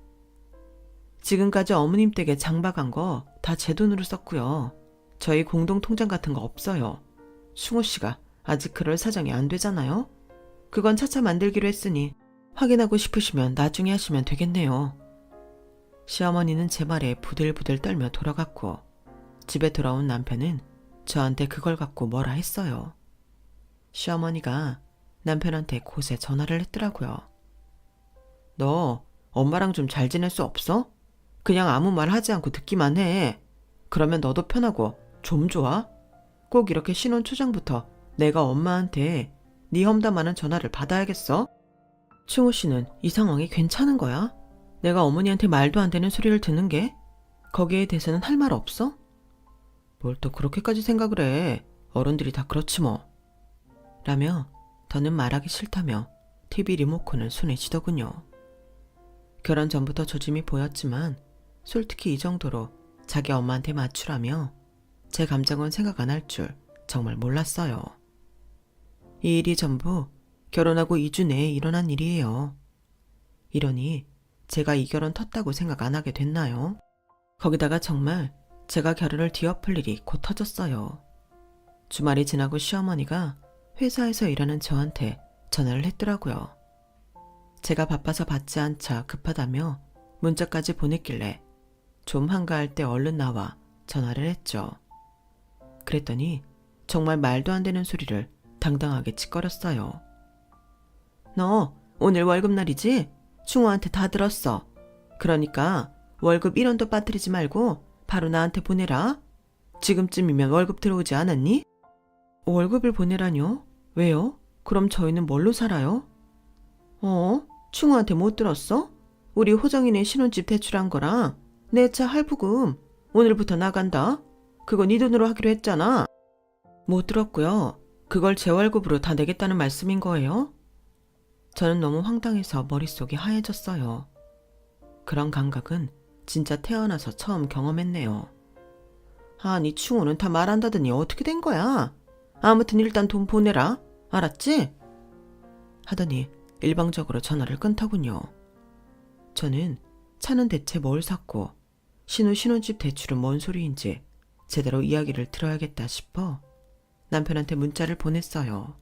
지금까지 어머님 댁에 장박한 거 다 제 돈으로 썼고요. 저희 공동 통장 같은 거 없어요. 충우 씨가 아직 그럴 사정이 안 되잖아요. 그건 차차 만들기로 했으니 확인하고 싶으시면 나중에 하시면 되겠네요. 시어머니는 제 말에 부들부들 떨며 돌아갔고 집에 돌아온 남편은 저한테 그걸 갖고 뭐라 했어요. 시어머니가 남편한테 곳에 전화를 했더라고요. 너 엄마랑 좀 잘 지낼 수 없어? 그냥 아무 말 하지 않고 듣기만 해. 그러면 너도 편하고 좀 좋아? 꼭 이렇게 신혼 초장부터 내가 엄마한테 네 험담하는 전화를 받아야겠어? 충호 씨는 이 상황이 괜찮은 거야? 내가 어머니한테 말도 안 되는 소리를 듣는 게? 거기에 대해서는 할 말 없어? 뭘 또 그렇게까지 생각을 해. 어른들이 다 그렇지 뭐. 라며 더는 말하기 싫다며 TV 리모컨을 손에 쥐더군요. 결혼 전부터 조짐이 보였지만 솔직히 이 정도로 자기 엄마한테 맞추라며 제 감정은 생각 안 할 줄 정말 몰랐어요. 이 일이 전부 결혼하고 2주 내에 일어난 일이에요. 이러니 제가 이 결혼 텄다고 생각 안 하게 됐나요? 거기다가 정말 제가 결혼을 뒤엎을 일이 곧 터졌어요. 주말이 지나고 시어머니가 회사에서 일하는 저한테 전화를 했더라고요. 제가 바빠서 받지 않자 급하다며 문자까지 보냈길래 좀 한가할 때 얼른 나와 전화를 했죠. 그랬더니 정말 말도 안 되는 소리를 당당하게 짓거렸어요. 너 오늘 월급날이지? 충호한테 다 들었어. 그러니까 월급 1원도 빠뜨리지 말고 바로 나한테 보내라. 지금쯤이면 월급 들어오지 않았니? 월급을 보내라뇨? 왜요? 그럼 저희는 뭘로 살아요? 충호한테 못 들었어? 우리 호정이네 신혼집 대출한 거랑 내 차 할부금 오늘부터 나간다. 그거 네 돈으로 하기로 했잖아. 못 들었고요. 그걸 제 월급으로 다 내겠다는 말씀인 거예요? 저는 너무 황당해서 머릿속이 하얘졌어요. 그런 감각은 진짜 태어나서 처음 경험했네요. 아니 충호는 다 말한다더니 어떻게 된 거야? 아무튼 일단 돈 보내라. 알았지? 하더니 일방적으로 전화를 끊더군요. 저는 차는 대체 뭘 샀고 신혼집 대출은 뭔 소리인지 제대로 이야기를 들어야겠다 싶어 남편한테 문자를 보냈어요.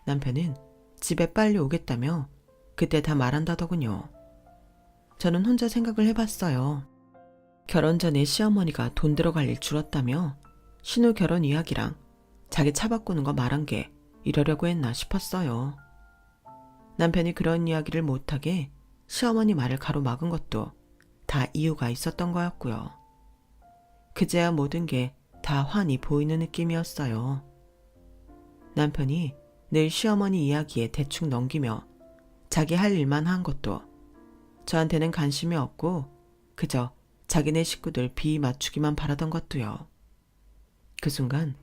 남편은 집에 빨리 오겠다며 그때 다 말한다더군요. 저는 혼자 생각을 해봤어요. 결혼 전에 시어머니가 돈 들어갈 일 줄었다며 신우 결혼 이야기랑 자기 차 바꾸는 거 말한 게 이러려고 했나 싶었어요. 남편이 그런 이야기를 못하게 시어머니 말을 가로막은 것도 다 이유가 있었던 거였고요. 그제야 모든 게 다 환히 보이는 느낌이었어요. 남편이 늘 시어머니 이야기에 대충 넘기며 자기 할 일만 한 것도 저한테는 관심이 없고 그저 자기네 식구들 비위 맞추기만 바라던 것도요. 그 순간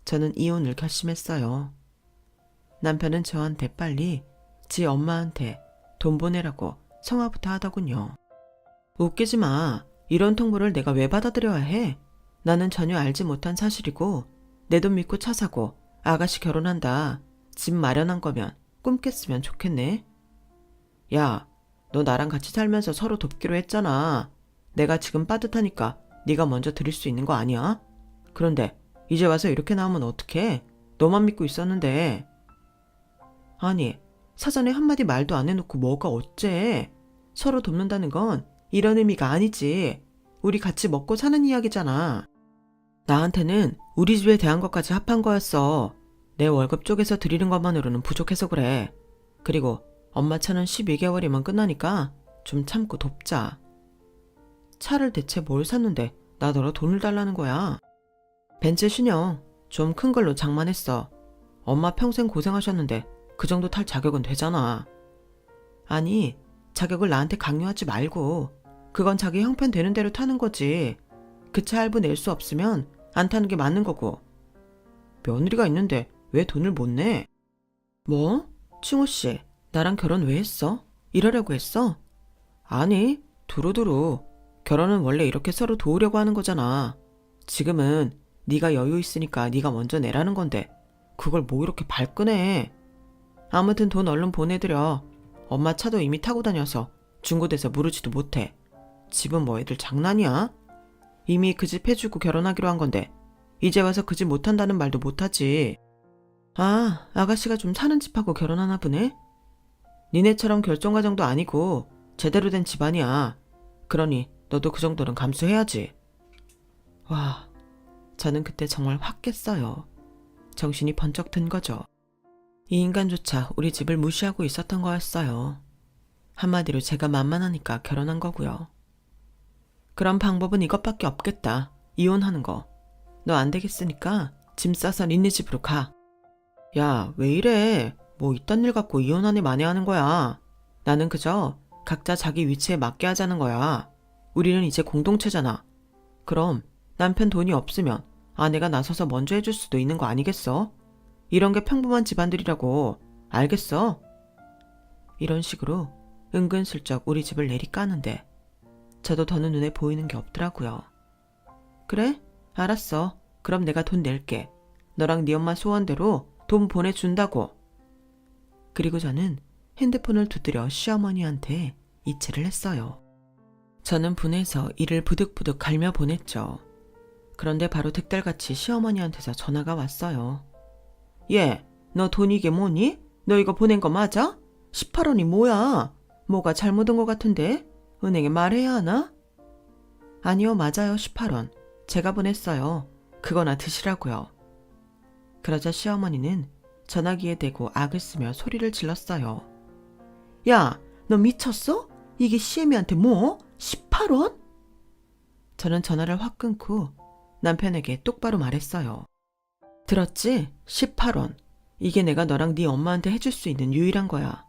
저는 이혼을 결심했어요. 남편은 저한테 빨리 지 엄마한테 돈 보내라고 성화부터 하더군요. 웃기지 마. 이런 통보를 내가 왜 받아들여야 해? 나는 전혀 알지 못한 사실이고 내 돈 믿고 차 사고 아가씨 결혼한다. 집 마련한 거면 꿈 깼으면 좋겠네. 야, 너 나랑 같이 살면서 서로 돕기로 했잖아. 내가 지금 빠듯하니까 네가 먼저 드릴 수 있는 거 아니야? 그런데 이제 와서 이렇게 나오면 어떡해? 너만 믿고 있었는데. 아니, 사전에 한마디 말도 안 해놓고 뭐가 어째? 서로 돕는다는 건 이런 의미가 아니지. 우리 같이 먹고 사는 이야기잖아. 나한테는 우리 집에 대한 것까지 합한 거였어. 내 월급 쪽에서 드리는 것만으로는 부족해서 그래. 그리고 엄마 차는 12개월이면 끝나니까 좀 참고 돕자. 차를 대체 뭘 샀는데 나더러 돈을 달라는 거야. 벤츠 신형 좀 큰 걸로 장만했어. 엄마 평생 고생하셨는데 그 정도 탈 자격은 되잖아. 아니, 자격을 나한테 강요하지 말고 그건 자기 형편되는 대로 타는 거지. 그 차 할부 낼 수 없으면 안 타는 게 맞는 거고. 며느리가 있는데 왜 돈을 못 내? 뭐? 충호씨, 나랑 결혼 왜 했어? 이러려고 했어? 아니, 두루두루. 결혼은 원래 이렇게 서로 도우려고 하는 거잖아. 지금은 네가 여유 있으니까 네가 먼저 내라는 건데 그걸 뭐 이렇게 발끈해. 아무튼 돈 얼른 보내드려. 엄마 차도 이미 타고 다녀서 중고돼서 무르지도 못해. 집은 뭐 애들 장난이야? 이미 그 집 해주고 결혼하기로 한 건데 이제 와서 그 집 못한다는 말도 못하지. 아, 아가씨가 좀 사는 집하고 결혼하나 보네? 니네처럼 결정과정도 아니고 제대로 된 집안이야. 그러니 너도 그 정도는 감수해야지. 와, 저는 그때 정말 확 깼어요. 정신이 번쩍 든 거죠. 이 인간조차 우리 집을 무시하고 있었던 거였어요. 한마디로 제가 만만하니까 결혼한 거고요. 그런 방법은 이것밖에 없겠다. 이혼하는 거. 너 안 되겠으니까 짐 싸서 니네 집으로 가. 야, 왜 이래? 뭐 이딴 일 갖고 이혼하니 만회하는 거야. 나는 그저 각자 자기 위치에 맞게 하자는 거야. 우리는 이제 공동체잖아. 그럼 남편 돈이 없으면 아내가 나서서 먼저 해줄 수도 있는 거 아니겠어? 이런 게 평범한 집안들이라고. 알겠어? 이런 식으로 은근슬쩍 우리 집을 내리까는데 저도 더는 눈에 보이는 게 없더라고요. 그래? 알았어. 그럼 내가 돈 낼게. 너랑 네 엄마 소원대로 돈 보내준다고. 그리고 저는 핸드폰을 두드려 시어머니한테 이체를 했어요. 저는 분해서 이를 부득부득 갈며 보냈죠. 그런데 바로 득달같이 시어머니한테서 전화가 왔어요. 얘, 너 돈 이게 뭐니? 너 이거 보낸 거 맞아? 18원이 뭐야? 뭐가 잘못된 것 같은데? 은행에 말해야 하나? 아니요, 맞아요. 18원. 제가 보냈어요. 그거나 드시라고요. 그러자 시어머니는 전화기에 대고 악을 쓰며 소리를 질렀어요. 야, 너 미쳤어? 이게 시애미한테 뭐? 18원? 저는 전화를 확 끊고 남편에게 똑바로 말했어요. 들었지? 18원. 이게 내가 너랑 네 엄마한테 해줄 수 있는 유일한 거야.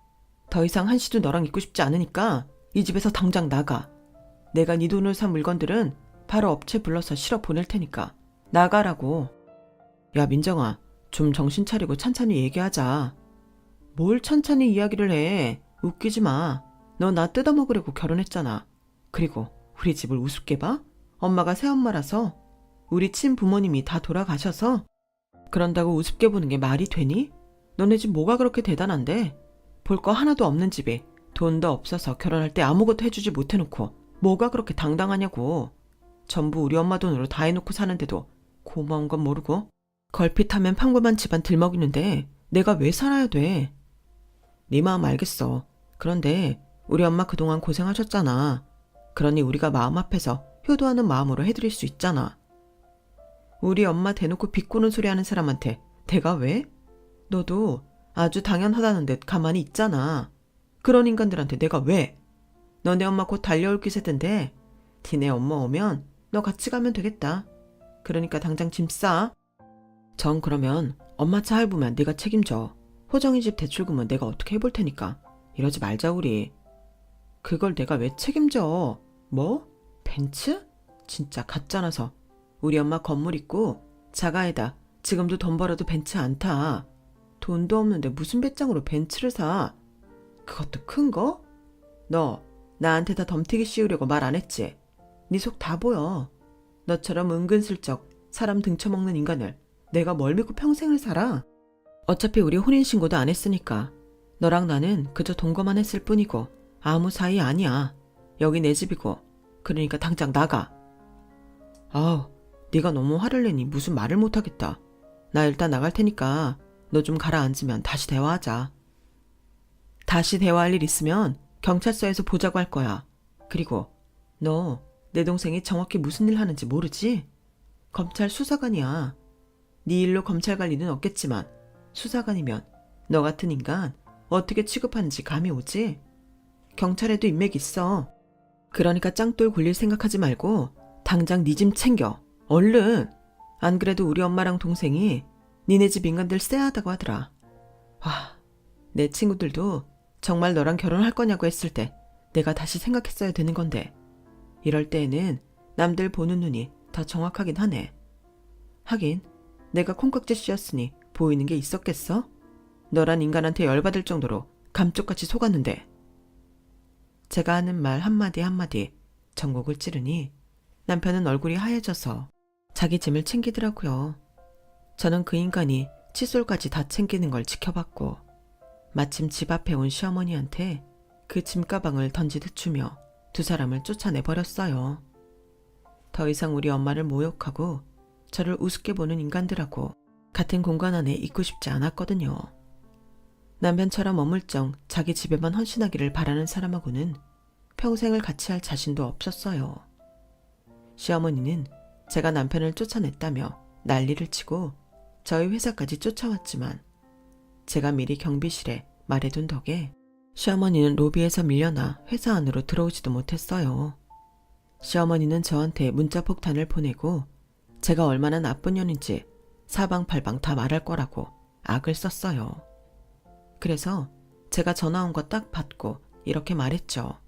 더 이상 한시도 너랑 있고 싶지 않으니까 이 집에서 당장 나가. 내가 네 돈으로 산 물건들은 바로 업체 불러서 실어 보낼 테니까 나가라고. 야, 민정아, 좀 정신 차리고 찬찬히 얘기하자. 뭘 찬찬히 이야기를 해. 웃기지 마. 너 나 뜯어먹으려고 결혼했잖아. 그리고 우리 집을 우습게 봐? 엄마가 새엄마라서 우리 친부모님이 다 돌아가셔서 그런다고 우습게 보는 게 말이 되니? 너네 집 뭐가 그렇게 대단한데? 볼 거 하나도 없는 집에 돈도 없어서 결혼할 때 아무것도 해주지 못해놓고 뭐가 그렇게 당당하냐고. 전부 우리 엄마 돈으로 다 해놓고 사는데도 고마운 건 모르고 걸핏하면 평범한 집안 들먹이는데 내가 왜 살아야 돼? 네 마음 알겠어. 그런데 우리 엄마 그동안 고생하셨잖아. 그러니 우리가 마음 앞에서 효도하는 마음으로 해드릴 수 있잖아. 우리 엄마 대놓고 비꼬는 소리 하는 사람한테 내가 왜? 너도 아주 당연하다는 듯 가만히 있잖아. 그런 인간들한테 내가 왜? 너네 엄마 곧 달려올 기세던데 니네 엄마 오면 너 같이 가면 되겠다. 그러니까 당장 짐 싸. 정 그러면 엄마 차 할부면 네가 책임져. 호정이 집 대출금은 내가 어떻게 해볼 테니까. 이러지 말자 우리. 그걸 내가 왜 책임져? 뭐? 벤츠? 진짜 가짜나서. 우리 엄마 건물 있고 자가에다 지금도 돈 벌어도 벤츠 안 타. 돈도 없는데 무슨 배짱으로 벤츠를 사. 그것도 큰 거? 너 나한테 다 덤태기 씌우려고 말 안 했지? 네 속 다 보여. 너처럼 은근슬쩍 사람 등쳐먹는 인간을 내가 뭘 믿고 평생을 살아? 어차피 우리 혼인신고도 안 했으니까 너랑 나는 그저 동거만 했을 뿐이고 아무 사이 아니야. 여기 내 집이고. 그러니까 당장 나가. 아우, 네가 너무 화를 내니 무슨 말을 못하겠다. 나 일단 나갈 테니까 너 좀 가라앉으면 다시 대화하자. 다시 대화할 일 있으면 경찰서에서 보자고 할 거야. 그리고 너 내 동생이 정확히 무슨 일 하는지 모르지? 검찰 수사관이야. 네 일로 검찰 갈 일은 없겠지만 수사관이면 너 같은 인간 어떻게 취급하는지 감이 오지? 경찰에도 인맥 있어. 그러니까 짱돌 굴릴 생각하지 말고 당장 네 짐 챙겨. 얼른. 안 그래도 우리 엄마랑 동생이 니네 집 인간들 쎄하다고 하더라. 와, 내 친구들도 정말 너랑 결혼할 거냐고 했을 때 내가 다시 생각했어야 되는 건데 이럴 때에는 남들 보는 눈이 더 정확하긴 하네. 하긴 내가 콩깍지 씌었으니 보이는 게 있었겠어? 너란 인간한테 열받을 정도로 감쪽같이 속았는데. 제가 하는 말 한마디 한마디 전곡을 찌르니 남편은 얼굴이 하얘져서 자기 짐을 챙기더라고요. 저는 그 인간이 칫솔까지 다 챙기는 걸 지켜봤고 마침 집 앞에 온 시어머니한테 그 짐가방을 던지듯 주며 두 사람을 쫓아내버렸어요. 더 이상 우리 엄마를 모욕하고 저를 우습게 보는 인간들하고 같은 공간 안에 있고 싶지 않았거든요. 남편처럼 어물쩡 자기 집에만 헌신하기를 바라는 사람하고는 평생을 같이 할 자신도 없었어요. 시어머니는 제가 남편을 쫓아냈다며 난리를 치고 저희 회사까지 쫓아왔지만 제가 미리 경비실에 말해둔 덕에 시어머니는 로비에서 밀려나 회사 안으로 들어오지도 못했어요. 시어머니는 저한테 문자 폭탄을 보내고 제가 얼마나 나쁜 년인지 사방팔방 다 말할 거라고 악을 썼어요. 그래서 제가 전화 온 거 딱 받고 이렇게 말했죠.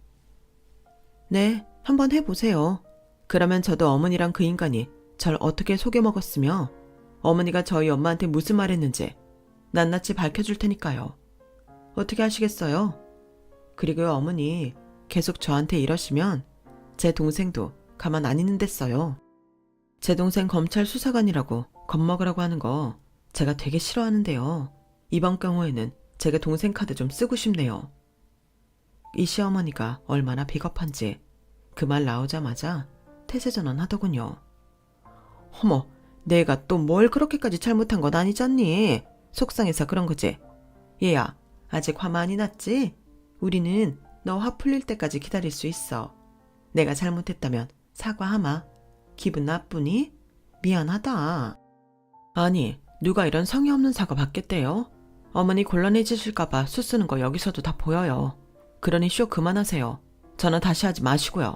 네, 한번 해보세요. 그러면 저도 어머니랑 그 인간이 절 어떻게 속여먹었으며 어머니가 저희 엄마한테 무슨 말 했는지 낱낱이 밝혀줄 테니까요. 어떻게 하시겠어요? 그리고요, 어머니 계속 저한테 이러시면 제 동생도 가만 안 있는댔어요. 제 동생 검찰 수사관이라고 겁먹으라고 하는 거 제가 되게 싫어하는데요. 이번 경우에는 제가 동생 카드 좀 쓰고 싶네요. 이 시어머니가 얼마나 비겁한지 그 말 나오자마자 태세전환 하더군요. 어머, 내가 또 뭘 그렇게까지 잘못한 건 아니잖니? 속상해서 그런 거지. 얘야, 아직 화 많이 났지? 우리는 너 화 풀릴 때까지 기다릴 수 있어. 내가 잘못했다면 사과하마. 기분 나쁘니? 미안하다. 아니, 누가 이런 성의 없는 사과 받겠대요? 어머니 곤란해지실까봐 수 쓰는 거 여기서도 다 보여요. 그러니 쇼 그만하세요. 전화 다시 하지 마시고요.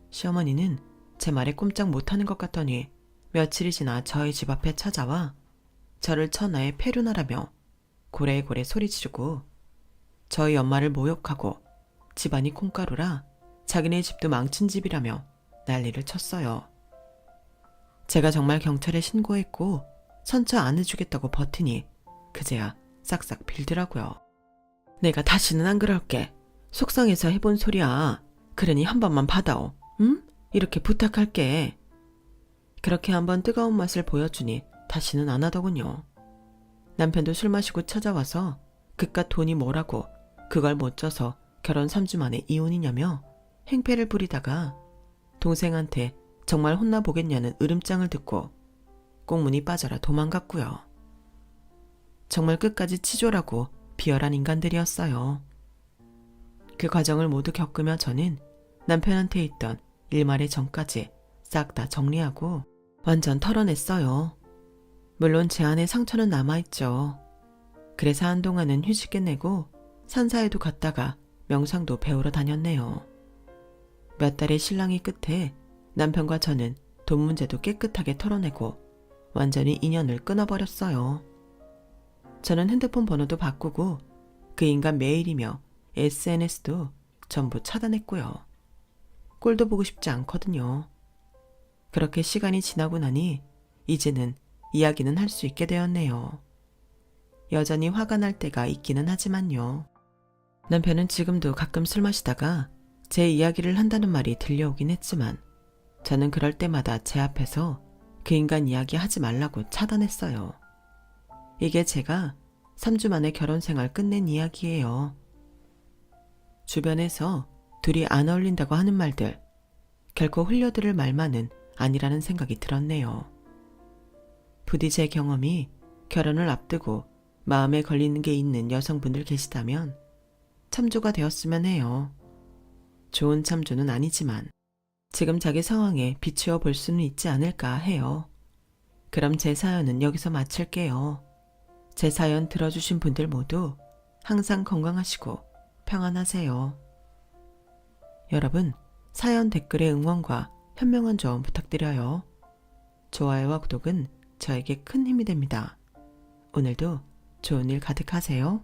시어머니는 제 말에 꼼짝 못하는 것 같더니 며칠이 지나 저희 집 앞에 찾아와 저를 천하의 페루나라며 고래고래 소리 지르고 저희 엄마를 모욕하고 집안이 콩가루라 자기네 집도 망친 집이라며 난리를 쳤어요. 제가 정말 경찰에 신고했고 선처 안 해주겠다고 버티니 그제야 싹싹 빌더라고요. 내가 다시는 안 그럴게. 속상해서 해본 소리야. 그러니 한 번만 받아오. 응? 이렇게 부탁할게. 그렇게 한번 뜨거운 맛을 보여주니 다시는 안 하더군요. 남편도 술 마시고 찾아와서 그깟 돈이 뭐라고 그걸 못 줘서 결혼 3주 만에 이혼이냐며 행패를 부리다가 동생한테 정말 혼나보겠냐는 으름장을 듣고 꽁문이 빠져라 도망갔고요. 정말 끝까지 치졸하고 비열한 인간들이었어요. 그 과정을 모두 겪으며 저는 남편한테 있던 일말의 정까지 싹 다 정리하고 완전 털어냈어요. 물론 제 안에 상처는 남아있죠. 그래서 한동안은 휴직을 내고 산사에도 갔다가 명상도 배우러 다녔네요. 몇 달의 실랑이 끝에 남편과 저는 돈 문제도 깨끗하게 털어내고 완전히 인연을 끊어버렸어요. 저는 핸드폰 번호도 바꾸고 그 인간 메일이며 SNS도 전부 차단했고요. 꼴도 보고 싶지 않거든요. 그렇게 시간이 지나고 나니 이제는 이야기는 할 수 있게 되었네요. 여전히 화가 날 때가 있기는 하지만요. 남편은 지금도 가끔 술 마시다가 제 이야기를 한다는 말이 들려오긴 했지만 저는 그럴 때마다 제 앞에서 그 인간 이야기 하지 말라고 차단했어요. 이게 제가 3주 만에 결혼 생활 끝낸 이야기예요. 주변에서 둘이 안 어울린다고 하는 말들, 결코 흘려들을 말만은 아니라는 생각이 들었네요. 부디 제 경험이 결혼을 앞두고 마음에 걸리는 게 있는 여성분들 계시다면 참조가 되었으면 해요. 좋은 참조는 아니지만 지금 자기 상황에 비추어 볼 수는 있지 않을까 해요. 그럼 제 사연은 여기서 마칠게요. 제 사연 들어주신 분들 모두 항상 건강하시고 평안하세요. 여러분, 사연 댓글에 응원과 현명한 조언 부탁드려요. 좋아요와 구독은 저에게 큰 힘이 됩니다. 오늘도 좋은 일 가득하세요.